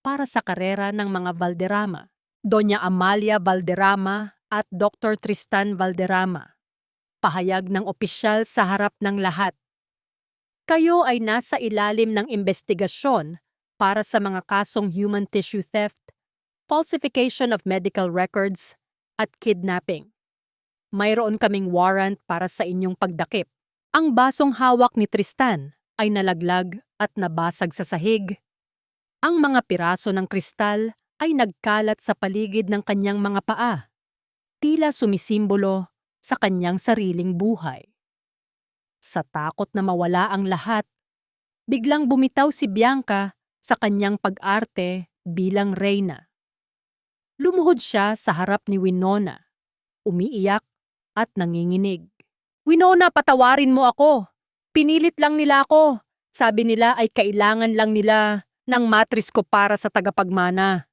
Speaker 1: para sa karera ng mga Valderrama, Doña Amalia Valderrama at Dr. Tristan Valderrama. Pahayag ng opisyal sa harap ng lahat. Kayo ay nasa ilalim ng investigasyon para sa mga kasong human tissue theft, falsification of medical records, at kidnapping. Mayroon kaming warrant para sa inyong pagdakip. Ang basong hawak ni Tristan ay nalaglag at nabasag sa sahig. Ang mga piraso ng kristal ay nagkalat sa paligid ng kanyang mga paa, tila sumisimbolo sa kanyang sariling buhay. Sa takot na mawala ang lahat, biglang bumitaw si Bianca sa kanyang pag-arte bilang reyna. Lumuhod siya sa harap ni Winona, umiiyak at nanginginig. "Winona, patawarin mo ako. Pinilit lang nila ako. Sabi nila ay kailangan lang nila ng matris ko para sa tagapagmana.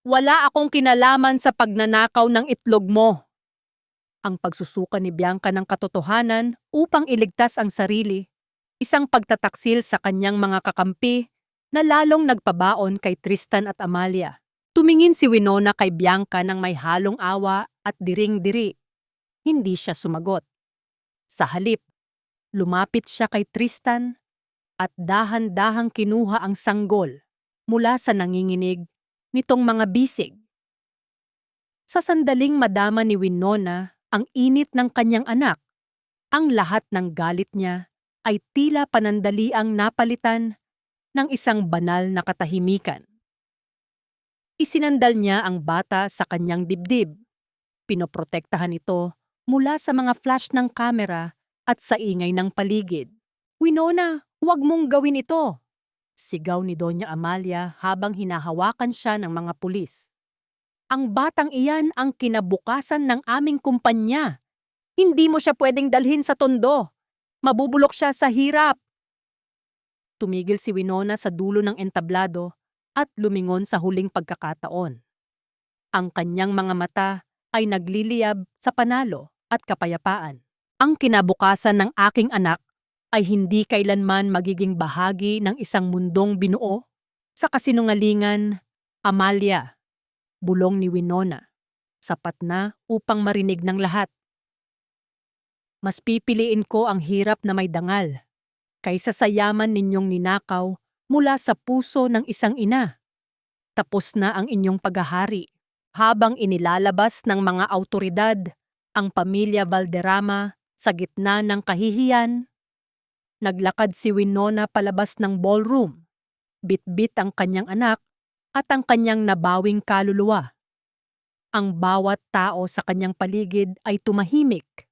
Speaker 1: Wala akong kinalaman sa pagnanakaw ng itlog mo." Ang pagsusuka ni Bianca ng katotohanan upang iligtas ang sarili, isang pagtataksil sa kanyang mga kakampi na lalong nagpabaon kay Tristan at Amalia. Tumingin si Winona kay Bianca ng may halong awa at diring-diri. Hindi siya sumagot. Sa halip, lumapit siya kay Tristan at dahan-dahang kinuha ang sanggol mula sa nanginginig nitong mga bisig. Sa sandaling madama ni Winona ang init ng kanyang anak, ang lahat ng galit niya ay tila panandaliang napalitan ng isang banal na katahimikan. Isinandal niya ang bata sa kanyang dibdib. Pinoprotektahan ito mula sa mga flash ng kamera at sa ingay ng paligid. "Winona, huwag mong gawin ito!" sigaw ni Doña Amalia habang hinahawakan siya ng mga pulis. "Ang batang iyan ang kinabukasan ng aming kumpanya. Hindi mo siya pwedeng dalhin sa tondo. Mabubulok siya sa hirap." Tumigil si Winona sa dulo ng entablado at lumingon sa huling pagkakataon. Ang kanyang mga mata ay nagliliyab sa panalo at kapayapaan. "Ang kinabukasan ng aking anak ay hindi kailanman magiging bahagi ng isang mundong binuo sa kasinungalingan, Amalia," bulong ni Winona. Sapat na upang marinig ng lahat. "Mas pipiliin ko ang hirap na may dangal kaysa sa yaman ninyong ninakaw mula sa puso ng isang ina. Tapos na ang inyong paghahari." Habang inilalabas ng mga awtoridad ang pamilya Valderrama sa gitna ng kahihiyan, naglakad si Winona palabas ng ballroom, bitbit ang kanyang anak at ang kanyang nabawing kaluluwa. Ang bawat tao sa kanyang paligid ay tumahimik,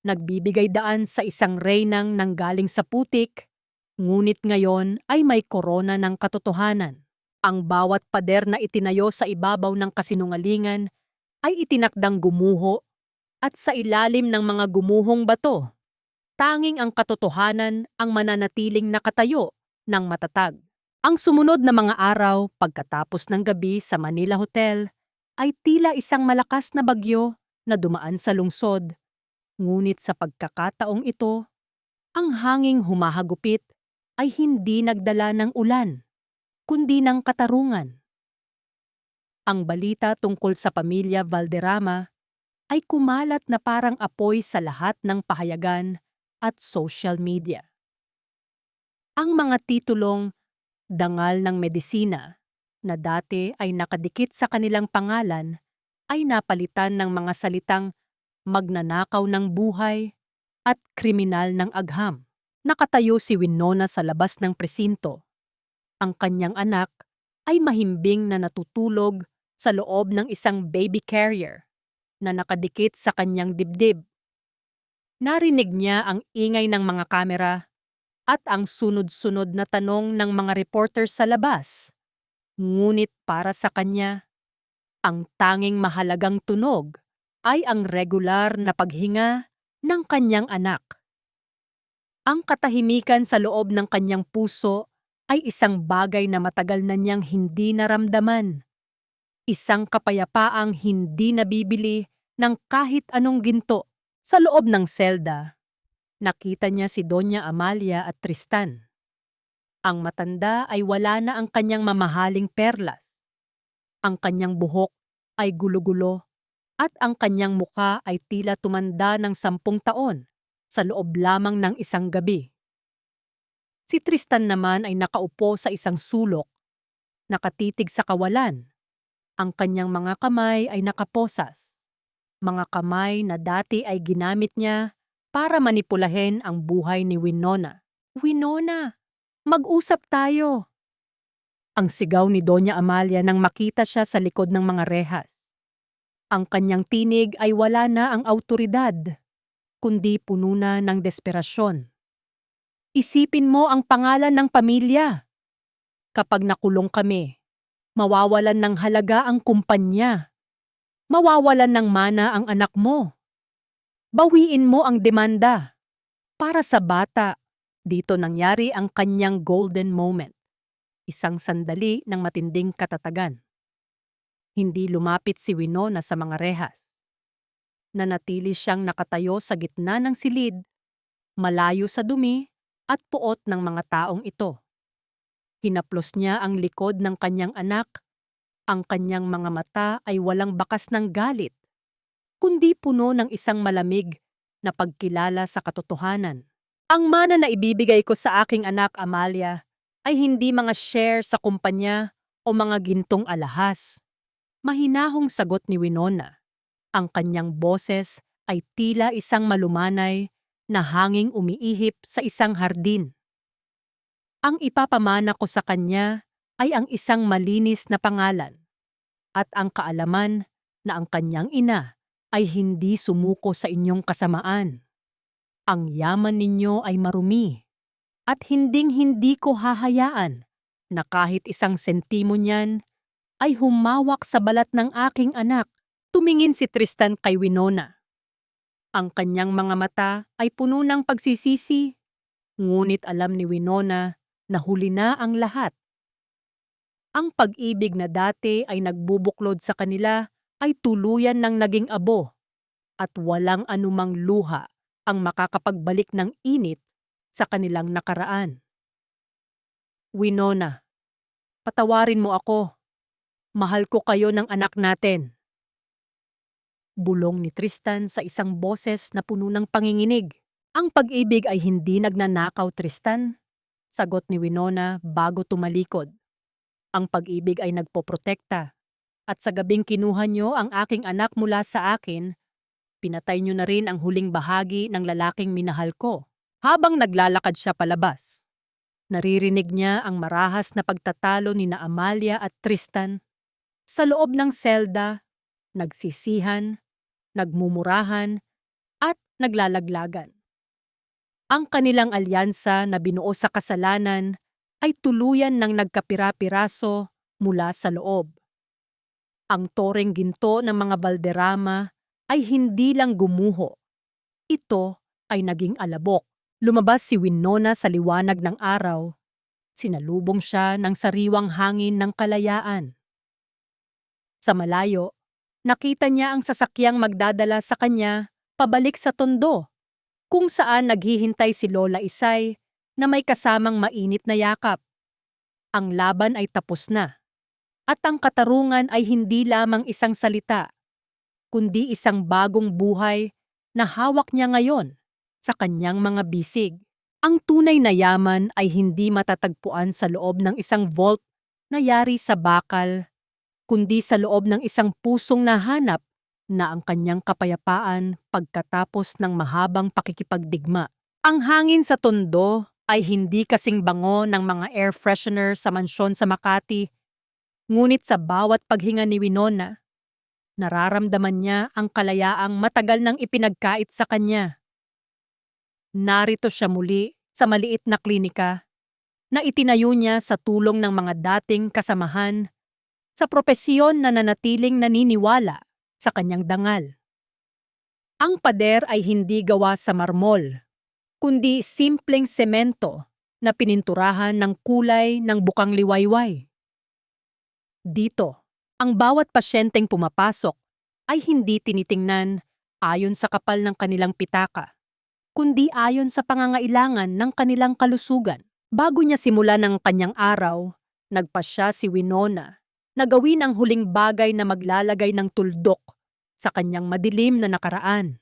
Speaker 1: nagbibigay daan sa isang reynang nanggaling sa putik, ngunit ngayon ay may korona ng katotohanan. Ang bawat pader na itinayo sa ibabaw ng kasinungalingan ay itinakdang gumuho at sa ilalim ng mga gumuhong bato, tanging ang katotohanan ang mananatiling nakatayo ng matatag. Ang sumunod na mga araw pagkatapos ng gabi sa Manila Hotel ay tila isang malakas na bagyo na dumaan sa lungsod. Ngunit sa pagkakataong ito, ang hanging humahagupit ay hindi nagdala ng ulan, kundi ng katarungan. Ang balita tungkol sa pamilya Valderrama ay kumalat na parang apoy sa lahat ng pahayagan at social media. Ang mga titulong "Dangal ng Medisina" na dati ay nakadikit sa kanilang pangalan ay napalitan ng mga salitang magnanakaw ng buhay, at kriminal ng agham. Nakatayo si Winona sa labas ng presinto. Ang kanyang anak ay mahimbing na natutulog sa loob ng isang baby carrier na nakadikit sa kanyang dibdib. Narinig niya ang ingay ng mga kamera at ang sunod-sunod na tanong ng mga reporters sa labas. Ngunit para sa kanya, ang tanging mahalagang tunog ay ang regular na paghinga ng kanyang anak. Ang katahimikan sa loob ng kanyang puso ay isang bagay na matagal na niyang hindi naramdaman. Isang kapayapaang hindi nabibili ng kahit anong ginto. Sa loob ng selda, nakita niya si Doña Amalia at Tristan. Ang matanda ay wala na ang kanyang mamahaling perlas. Ang kanyang buhok ay gulo-gulo at ang kanyang muka ay tila tumanda ng 10 taon sa loob lamang ng isang gabi. Si Tristan naman ay nakaupo sa isang sulok, nakatitig sa kawalan. Ang kanyang mga kamay ay nakaposas. Mga kamay na dati ay ginamit niya para manipulahin ang buhay ni Winona. "Winona, mag-usap tayo!" Ang sigaw ni Doña Amalia nang makita siya sa likod ng mga rehas. Ang kanyang tinig ay wala na ang awtoridad, kundi puno na ng desperasyon. "Isipin mo ang pangalan ng pamilya. Kapag nakulong kami, mawawalan ng halaga ang kumpanya. Mawawalan ng mana ang anak mo. Bawiin mo ang demanda." Para sa bata, dito nangyari ang kanyang golden moment. Isang sandali ng matinding katatagan. Hindi lumapit si Winona sa mga rehas. Nanatili siyang nakatayo sa gitna ng silid, malayo sa dumi at puot ng mga taong ito. Hinaplos niya ang likod ng kanyang anak. Ang kanyang mga mata ay walang bakas ng galit, kundi puno ng isang malamig na pagkilala sa katotohanan. "Ang mana na ibibigay ko sa aking anak, Amalia, ay hindi mga share sa kumpanya o mga gintong alahas." Mahinahong sagot ni Winona. Ang kanyang boses ay tila isang malumanay na hanging umiihip sa isang hardin. "Ang ipapamana ko sa kanya ay ang isang malinis na pangalan at ang kaalaman na ang kanyang ina ay hindi sumuko sa inyong kasamaan. Ang yaman ninyo ay marumi at hinding-hindi ko hahayaan na kahit isang sentimo niyan ay humawak sa balat ng aking anak." Tumingin si Tristan kay Winona. Ang kanyang mga mata ay puno ng pagsisisi, ngunit alam ni Winona na huli na ang lahat. Ang pag-ibig na dati ay nagbubuklod sa kanila ay tuluyan ng naging abo at walang anumang luha ang makakapagbalik ng init sa kanilang nakaraan. "Winona, patawarin mo ako. Mahal ko kayo ng anak natin." Bulong ni Tristan sa isang boses na puno ng panginginig. "Ang pag-ibig ay hindi nagnanakaw, Tristan," sagot ni Winona bago tumalikod. "Ang pag-ibig ay nagpoprotekta. At sa gabing kinuha niyo ang aking anak mula sa akin, pinatay niyo na rin ang huling bahagi ng lalaking minahal ko." Habang naglalakad siya palabas, naririnig niya ang marahas na pagtatalo ni na Amalia at Tristan. Sa loob ng selda, nagsisihan, nagmumurahan, at naglalaglagan. Ang kanilang alyansa na binuo sa kasalanan ay tuluyan ng nagkapira-piraso mula sa loob. Ang toreng ginto ng mga Valderrama ay hindi lang gumuho. Ito ay naging alabok. Lumabas si Winona sa liwanag ng araw. Sinalubong siya ng sariwang hangin ng kalayaan. Sa malayo, nakita niya ang sasakyang magdadala sa kanya pabalik sa tondo, kung saan naghihintay si Lola Isay na may kasamang mainit na yakap. Ang laban ay tapos na, at ang katarungan ay hindi lamang isang salita, kundi isang bagong buhay na hawak niya ngayon sa kanyang mga bisig. Ang tunay na yaman ay hindi matatagpuan sa loob ng isang vault na yari sa bakal, kundi sa loob ng isang pusong nahanap na ang kanyang kapayapaan pagkatapos ng mahabang pakikipagdigma. Ang hangin sa Tondo ay hindi kasing bango ng mga air freshener sa mansyon sa Makati, ngunit sa bawat paghinga ni Winona, nararamdaman niya ang kalayaang matagal nang ipinagkait sa kanya. Narito siya muli sa maliit na klinika na itinayo niya sa tulong ng mga dating kasamahan sa propesyon na nanatiling naniniwala sa kanyang dangal. Ang pader ay hindi gawa sa marmol, kundi simpleng semento na pininturahan ng kulay ng bukang liwayway. Dito, ang bawat pasyenteng pumapasok ay hindi tinitingnan ayon sa kapal ng kanilang pitaka, kundi ayon sa pangangailangan ng kanilang kalusugan. Bago niya simulan ang kanyang araw, nagpasya si Winona na gawin ang huling bagay na maglalagay ng tuldok sa kanyang madilim na nakaraan.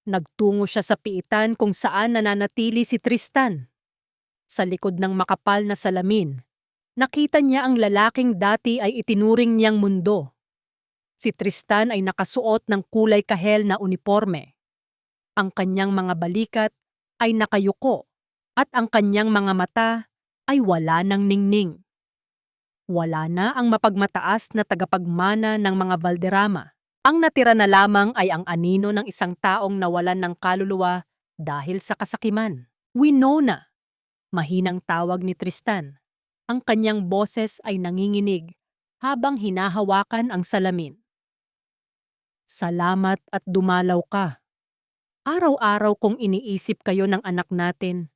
Speaker 1: Nagtungo siya sa piitan kung saan nananatili si Tristan. Sa likod ng makapal na salamin, nakita niya ang lalaking dati ay itinuring niyang mundo. Si Tristan ay nakasuot ng kulay kahel na uniforme. Ang kanyang mga balikat ay nakayuko at ang kanyang mga mata ay wala ng ningning. Wala na ang mapagmataas na tagapagmana ng mga Valderrama. Ang natira na lamang ay ang anino ng isang taong nawalan ng kaluluwa dahil sa kasakiman. Winona, mahinang tawag ni Tristan. Ang kanyang boses ay nanginginig habang hinahawakan ang salamin. Salamat at dumalaw ka. Araw-araw kong iniisip kayo ng anak natin.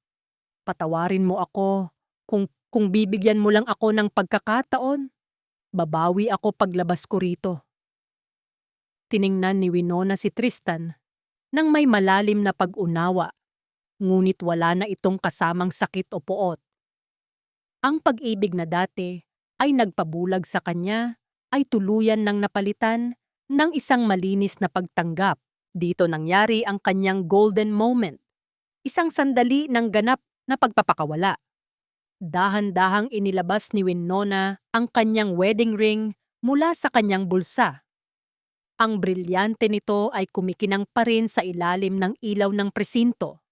Speaker 1: Patawarin mo ako kung bibigyan mo lang ako ng pagkakataon. Babawi ako paglabas ko rito. Tiningnan ni Winona si Tristan nang may malalim na pag-unawa, ngunit wala na itong kasamang sakit o poot. Ang pag-ibig na dati ay nagpabulag sa kanya ay tuluyan ng napalitan ng isang malinis na pagtanggap. Dito nangyari ang kanyang golden moment, isang sandali ng ganap na pagpapakawala. Dahan-dahang inilabas ni Winona ang kanyang wedding ring mula sa kanyang bulsa. Ang brilyante nito ay kumikinang pa rin sa ilalim ng ilaw ng presinto.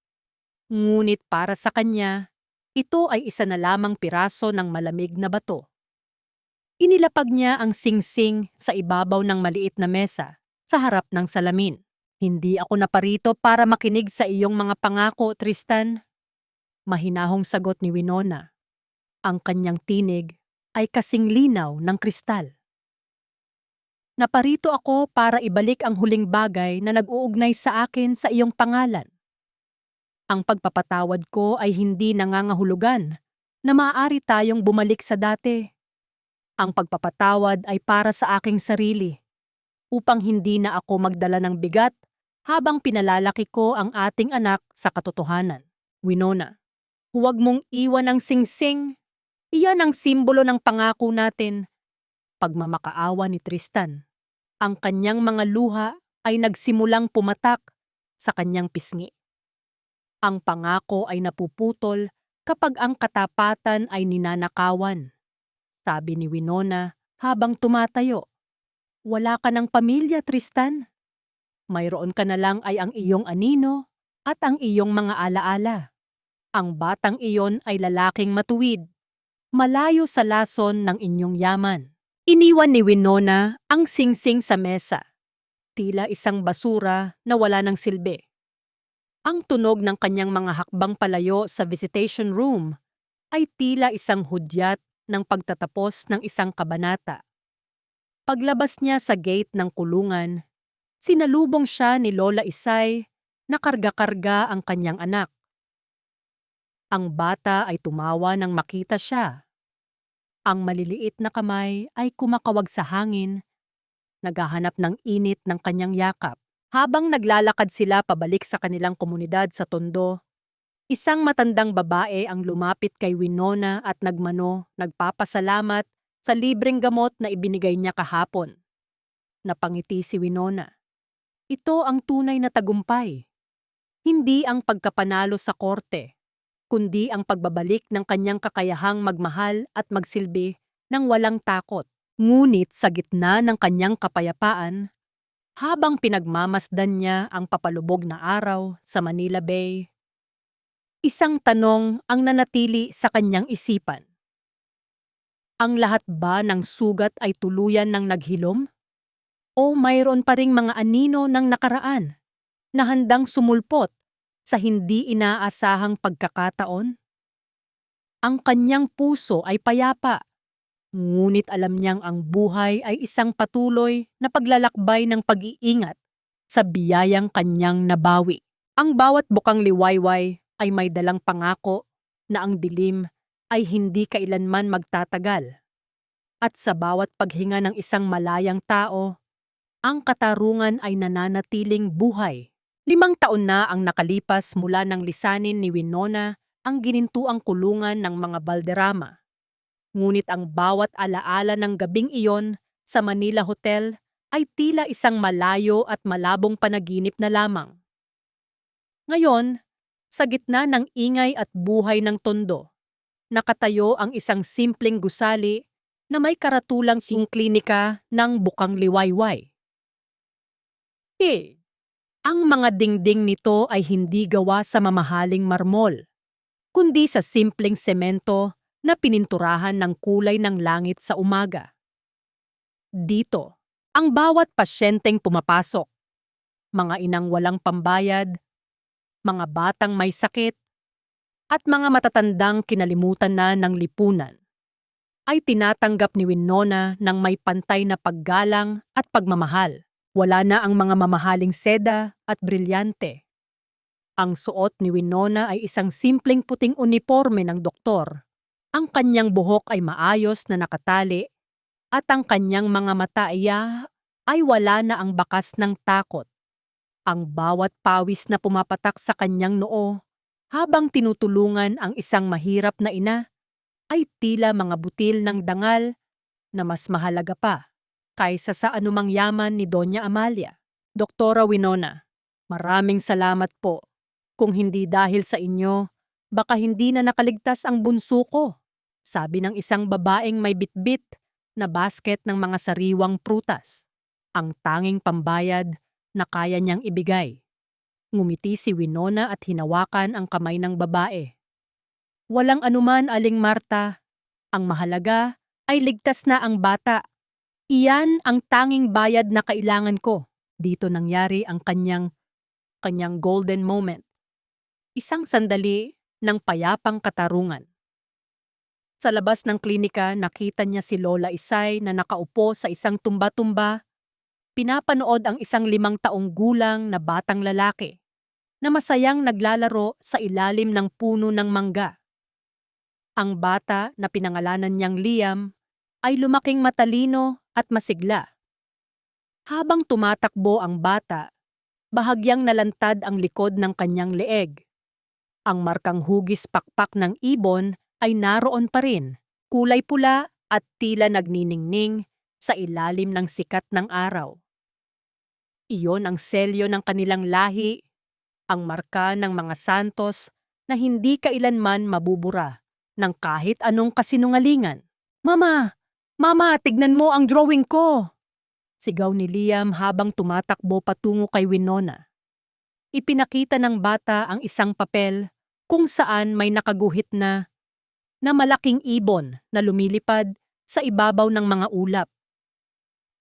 Speaker 1: Ngunit para sa kanya, ito ay isa na lamang piraso ng malamig na bato. Inilapag niya ang singsing sa ibabaw ng maliit na mesa sa harap ng salamin. Hindi ako naparito para makinig sa iyong mga pangako, Tristan. Mahinahong sagot ni Winona. Ang kanyang tinig ay kasing linaw ng kristal. Naparito ako para ibalik ang huling bagay na nag-uugnay sa akin sa iyong pangalan. Ang pagpapatawad ko ay hindi nangangahulugan na maaari tayong bumalik sa dati. Ang pagpapatawad ay para sa aking sarili, upang hindi na ako magdala ng bigat habang pinalalaki ko ang ating anak sa katotohanan. Winona, huwag mong iwan ang singsing. Iyan ang simbolo ng pangako natin. Pagmamakaawa ni Tristan. Ang kanyang mga luha ay nagsimulang pumatak sa kanyang pisngi. Ang pangako ay napuputol kapag ang katapatan ay ninanakawan. Sabi ni Winona habang tumatayo. Wala ka ng pamilya, Tristan. Mayroon ka na lang ay ang iyong anino at ang iyong mga alaala. Ang batang iyon ay lalaking matuwid, malayo sa lason ng inyong yaman. Iniwan ni Winona ang singsing sa mesa. Tila isang basura na wala ng silbi. Ang tunog ng kanyang mga hakbang palayo sa visitation room ay tila isang hudyat ng pagtatapos ng isang kabanata. Paglabas niya sa gate ng kulungan, sinalubong siya ni Lola Isay na karga-karga ang kanyang anak. Ang bata ay tumawa nang makita siya. Ang maliliit na kamay ay kumakawag sa hangin, naghahanap ng init ng kanyang yakap. Habang naglalakad sila pabalik sa kanilang komunidad sa Tondo, isang matandang babae ang lumapit kay Winona at nagpapasalamat sa libreng gamot na ibinigay niya kahapon. Napangiti si Winona. Ito ang tunay na tagumpay. Hindi ang pagkapanalo sa korte, kundi ang pagbabalik ng kanyang kakayahang magmahal at magsilbi ng walang takot. Ngunit sa gitna ng kanyang kapayapaan, Habang pinagmamasdan niya ang papalubog na araw sa Manila Bay, isang tanong ang nanatili sa kanyang isipan. Ang lahat ba ng sugat ay tuluyan ng naghilom? O mayroon pa ring mga anino ng nakaraan na handang sumulpot sa hindi inaasahang pagkakataon? Ang kanyang puso ay payapa, ngunit alam niyang ang buhay ay isang patuloy na paglalakbay ng pag-iingat sa biyayang kanyang nabawi. Ang bawat bukang liwayway ay may dalang pangako na ang dilim ay hindi kailanman magtatagal. At sa bawat paghinga ng isang malayang tao, ang katarungan ay nananatiling buhay. 5 taon na ang nakalipas mula nang lisanin ni Winona ang ginintuang kulungan ng mga Valderrama. Ngunit ang bawat alaala ng gabing iyon sa Manila Hotel ay tila isang malayo at malabong panaginip na lamang. Ngayon, sa gitna ng ingay at buhay ng tondo, nakatayo ang isang simpleng gusali na may karatulang klinika ng bukang liwayway. Ang mga dingding nito ay hindi gawa sa mamahaling marmol, kundi sa simpleng semento na pininturahan ng kulay ng langit sa umaga. Dito, ang bawat pasyenteng pumapasok, mga inang walang pambayad, mga batang may sakit, at mga matatandang kinalimutan na ng lipunan, ay tinatanggap ni Winona ng may pantay na paggalang at pagmamahal. Wala na ang mga mamahaling seda at brilyante. Ang suot ni Winona ay isang simpleng puting uniforme ng doktor. Ang kanyang buhok ay maayos na nakatali at ang kanyang mga mata ay wala na ang bakas ng takot. Ang bawat pawis na pumapatak sa kanyang noo habang tinutulungan ang isang mahirap na ina ay tila mga butil ng dangal na mas mahalaga pa kaysa sa anumang yaman ni Doña Amalia. Doktora Winona, maraming salamat po. Kung hindi dahil sa inyo, baka hindi na nakaligtas ang bunso ko, sabi ng isang babaeng may bitbit na basket ng mga sariwang prutas. Ang tanging pambayad na kaya niyang ibigay. Ngumiti si Winona at hinawakan ang kamay ng babae. Walang anuman, Aling Marta. Ang mahalaga ay ligtas na ang bata. Iyan ang tanging bayad na kailangan ko. Dito nangyari ang kanyang golden moment. Isang sandali ng payapang katarungan. Sa labas ng klinika, nakita niya si Lola Isay na nakaupo sa isang tumba-tumba. Pinapanood ang isang 5 taong gulang na batang lalaki na masayang naglalaro sa ilalim ng puno ng mangga. Ang bata na pinangalanan niyang Liam ay lumaking matalino at masigla. Habang tumatakbo ang bata, bahagyang nalantad ang likod ng kanyang leeg. Ang markang hugis pakpak ng ibon ay naroon pa rin, kulay pula at tila nagniningning sa ilalim ng sikat ng araw. Iyon ang selyo ng kanilang lahi, ang marka ng mga santos na hindi kailanman mabubura ng kahit anong kasinungalingan. Mama! Mama, tignan mo ang drawing ko! Sigaw ni Liam habang tumatakbo patungo kay Winona. Ipinakita ng bata ang isang papel kung saan may nakaguhit na malaking ibon na lumilipad sa ibabaw ng mga ulap.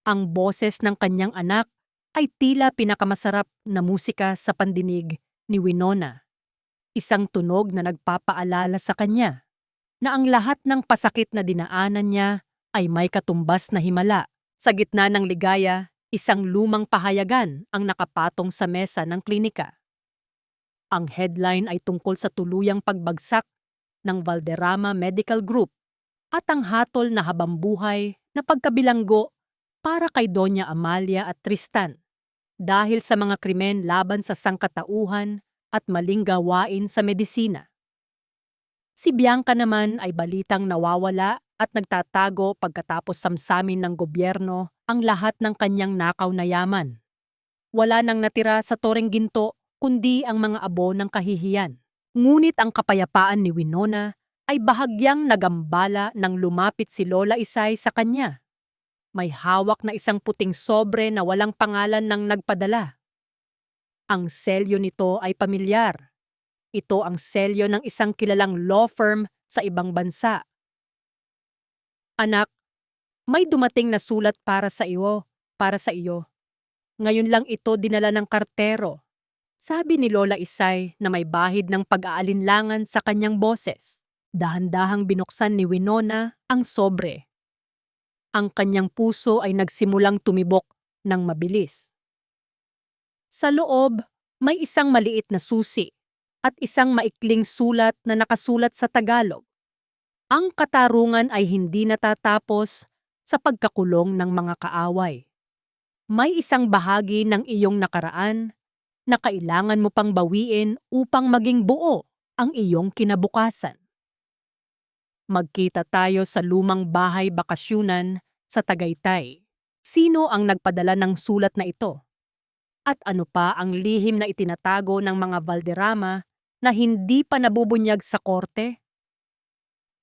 Speaker 1: Ang boses ng kanyang anak ay tila pinakamasarap na musika sa pandinig ni Winona. Isang tunog na nagpapaalala sa kanya na ang lahat ng pasakit na dinaanan niya ay may katumbas na himala. Sa gitna ng ligaya, isang lumang pahayagan ang nakapatong sa mesa ng klinika. Ang headline ay tungkol sa tuluyang pagbagsak ng Valderrama Medical Group at ang hatol na habambuhay na pagkabilanggo para kay Doña Amalia at Tristan dahil sa mga krimen laban sa sangkatauhan at maling gawain sa medisina. Si Bianca naman ay balitang nawawala at nagtatago pagkatapos samsamin ng gobyerno ang lahat ng kanyang nakaw na yaman. Wala nang natira sa Toreng Ginto kundi ang mga abo ng kahihiyan. Ngunit ang kapayapaan ni Winona ay bahagyang nagambala nang lumapit si Lola Isay sa kanya. May hawak na isang puting sobre na walang pangalan ng nagpadala. Ang selyo nito ay pamilyar. Ito ang selyo ng isang kilalang law firm sa ibang bansa. Anak, may dumating na sulat para sa iyo, para sa iyo. Ngayon lang ito dinala ng kartero. Sabi ni Lola Isay na may bahid ng pag-aalinlangan sa kanyang boses. Dahan-dahang binuksan ni Winona ang sobre. Ang kanyang puso ay nagsimulang tumibok ng mabilis. Sa loob, may isang maliit na susi at isang maikling sulat na nakasulat sa Tagalog. Ang katarungan ay hindi natatapos sa pagkakulong ng mga kaaway. May isang bahagi ng iyong nakaraan na kailangan mo pang bawiin upang maging buo ang iyong kinabukasan. Magkita tayo sa lumang bahay bakasyunan sa Tagaytay. Sino ang nagpadala ng sulat na ito? At ano pa ang lihim na itinatago ng mga Valderrama na hindi pa nabubunyag sa korte?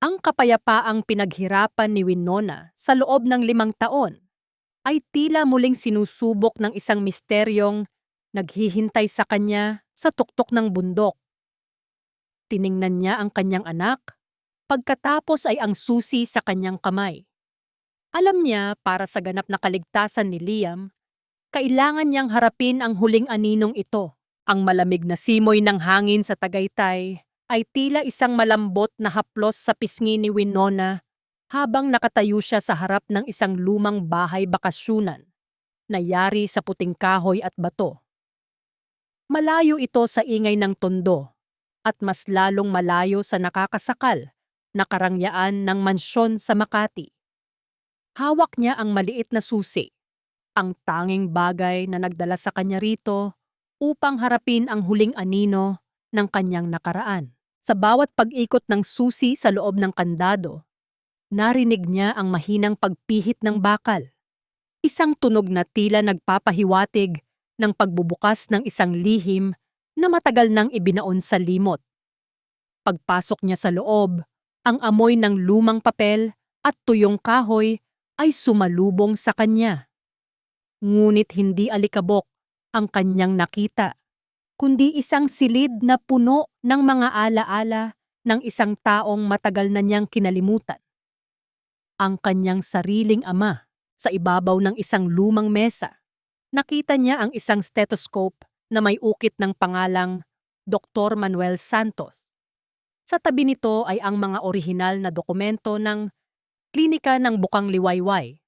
Speaker 1: Ang kapayapaang pinaghirapan ni Winona sa loob ng 5 taon ay tila muling sinusubok ng isang misteryong naghihintay sa kanya sa tuktok ng bundok. Tiningnan niya ang kanyang anak, pagkatapos ay ang susi sa kanyang kamay. Alam niya para sa ganap na kaligtasan ni Liam, kailangan niyang harapin ang huling aninong ito. Ang malamig na simoy ng hangin sa Tagaytay ay tila isang malambot na haplos sa pisngi ni Winona habang nakatayo siya sa harap ng isang lumang bahay bakasyunan na yari sa puting kahoy at bato. Malayo ito sa ingay ng tondo at mas lalong malayo sa nakakasakal na karangyaan ng mansyon sa Makati. Hawak niya ang maliit na susi, ang tanging bagay na nagdala sa kanya rito upang harapin ang huling anino ng kanyang nakaraan. Sa bawat pag-ikot ng susi sa loob ng kandado, narinig niya ang mahinang pagpihit ng bakal. Isang tunog na tila nagpapahiwatig ng pagbubukas ng isang lihim na matagal nang ibinaon sa limot. Pagpasok niya sa loob, ang amoy ng lumang papel at tuyong kahoy ay sumalubong sa kanya. Ngunit hindi alikabok ang kanyang nakita, kundi isang silid na puno ng mga alaala ng isang taong matagal na niyang kinalimutan. Ang kanyang sariling ama sa ibabaw ng isang lumang mesa. Nakita niya ang isang stethoscope na may ukit ng pangalang Dr. Manuel Santos. Sa tabi nito ay ang mga orihinal na dokumento ng Klinika ng Bukang Liwayway,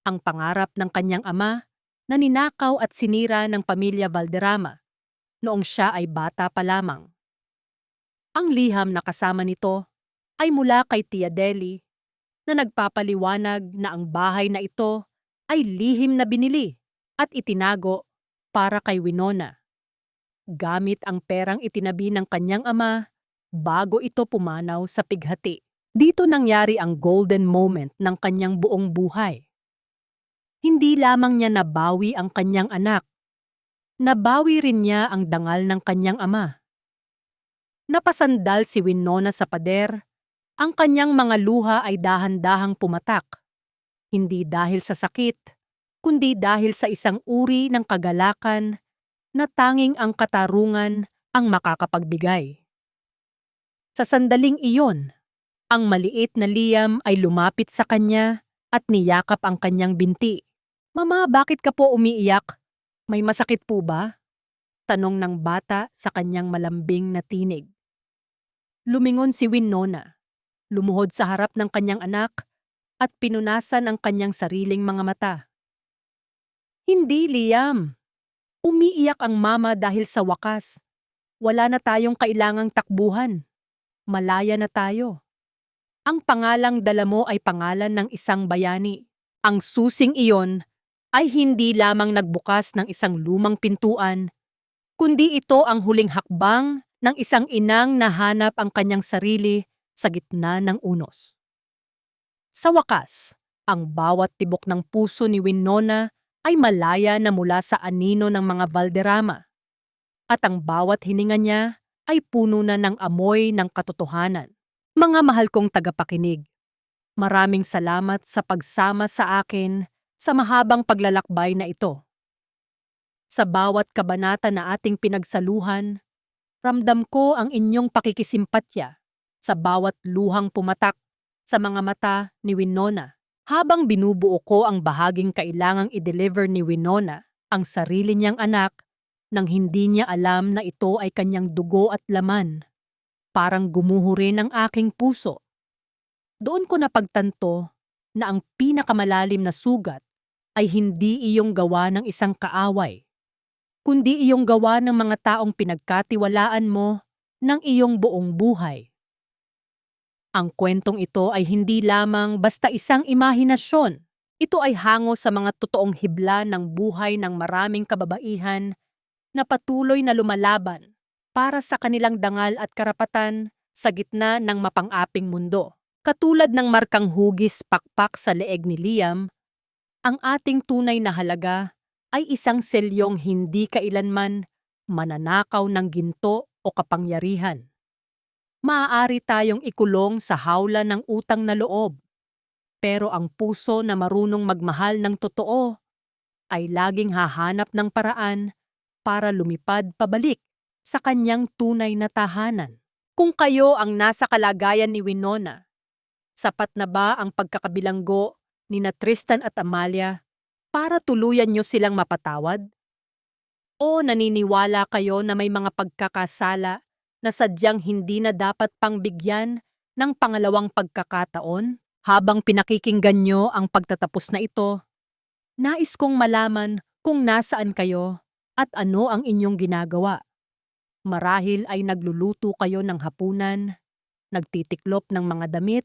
Speaker 1: ang pangarap ng kanyang ama na ninakaw at sinira ng pamilya Valderrama noong siya ay bata pa lamang. Ang liham na kasama nito ay mula kay Tia Deli na nagpapaliwanag na ang bahay na ito ay lihim na binili at itinago para kay Winona. Gamit ang perang itinabi ng kanyang ama bago ito pumanaw sa pighati. Dito nangyari ang golden moment ng kanyang buong buhay. Hindi lamang niya nabawi ang kanyang anak, nabawi rin niya ang dangal ng kanyang ama. Napasandal si Winona sa pader, ang kanyang mga luha ay dahan-dahang pumatak. Hindi dahil sa sakit, kundi dahil sa isang uri ng kagalakan na tanging ang katarungan ang makakapagbigay. Sa sandaling iyon, ang maliit na Liam ay lumapit sa kanya at niyakap ang kanyang binti. "Mama, bakit ka po umiiyak? May masakit po ba?" Tanong ng bata sa kanyang malambing na tinig. Lumingon si Winona, lumuhod sa harap ng kanyang anak at pinunasan ang kanyang sariling mga mata. "Hindi, Liam. Umiiyak ang mama dahil sa wakas. Wala na tayong kailangang takbuhan. Malaya na tayo. Ang pangalang dala mo ay pangalan ng isang bayani. Ang susing iyon ay hindi lamang nagbukas ng isang lumang pintuan, kundi ito ang huling hakbang ng isang inang nahanap ang kanyang sarili sa gitna ng unos." Sa wakas, ang bawat tibok ng puso ni Winona ay malaya na mula sa anino ng mga Valderrama, at ang bawat hininga niya ay puno na ng amoy ng katotohanan. Mga mahal kong tagapakinig, maraming salamat sa pagsama sa akin sa mahabang paglalakbay na ito. Sa bawat kabanata na ating pinagsaluhan, ramdam ko ang inyong pakikisimpatya sa bawat luhang pumatak sa mga mata ni Winona. Habang binubuo ko ang bahaging kailangang i-deliver ni Winona ang sarili niyang anak nang hindi niya alam na ito ay kanyang dugo at laman. Parang gumuho rin ang aking puso. Doon ko napagtanto na ang pinakamalalim na sugat ay hindi iyong gawa ng isang kaaway, kundi iyong gawa ng mga taong pinagkatiwalaan mo ng iyong buong buhay. Ang kwentong ito ay hindi lamang basta isang imahinasyon. Ito ay hango sa mga totoong hibla ng buhay ng maraming kababaihan na patuloy na lumalaban para sa kanilang dangal at karapatan sa gitna ng mapang-aping mundo. Katulad ng markang hugis pakpak sa leeg ni Liam, ang ating tunay na halaga ay isang selyong hindi kailanman mananakaw ng ginto o kapangyarihan. Maaari tayong ikulong sa hawla ng utang na loob, pero ang puso na marunong magmahal ng totoo ay laging hahanap ng paraan para lumipad pabalik sa kanyang tunay na tahanan. Kung kayo ang nasa kalagayan ni Winona, sapat na ba ang pagkakabilanggo ni na Tristan at Amalia para tuluyan nyo silang mapatawad? O naniniwala kayo na may mga pagkakasala na sadyang hindi na dapat pang bigyan ng pangalawang pagkakataon? Habang pinakikinggan nyo ang pagtatapos na ito, nais kong malaman kung nasaan kayo at ano ang inyong ginagawa. Marahil ay nagluluto kayo ng hapunan, nagtitiklop ng mga damit,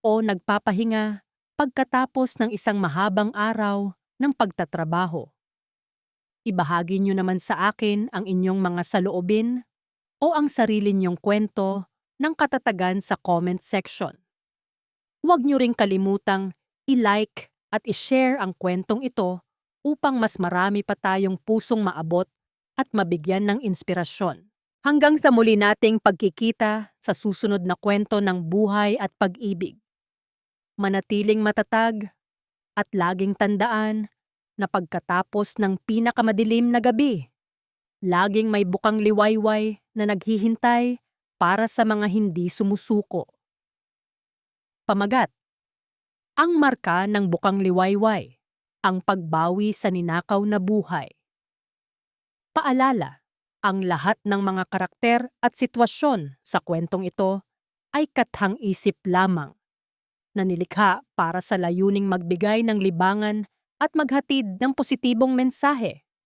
Speaker 1: o nagpapahinga pagkatapos ng isang mahabang araw ng pagtatrabaho. Ibahagi nyo naman sa akin ang inyong mga saloobin o ang sarili niyong kwento ng katatagan sa comment section. Huwag niyo ring kalimutang i-like at i-share ang kwentong ito upang mas marami pa tayong pusong maabot at mabigyan ng inspirasyon. Hanggang sa muli nating pagkikita sa susunod na kwento ng buhay at pag-ibig. Manatiling matatag at laging tandaan na pagkatapos ng pinakamadilim na gabi, laging may bukang liwayway na naghihintay para sa mga hindi sumusuko. Pamagat. Ang marka ng bukang liwayway, ang pagbawi sa ninakaw na buhay. Paalala, ang lahat ng mga karakter at sitwasyon sa kwentong ito ay kathang-isip lamang na nilikha para sa layuning magbigay ng libangan at maghatid ng positibong mensahe.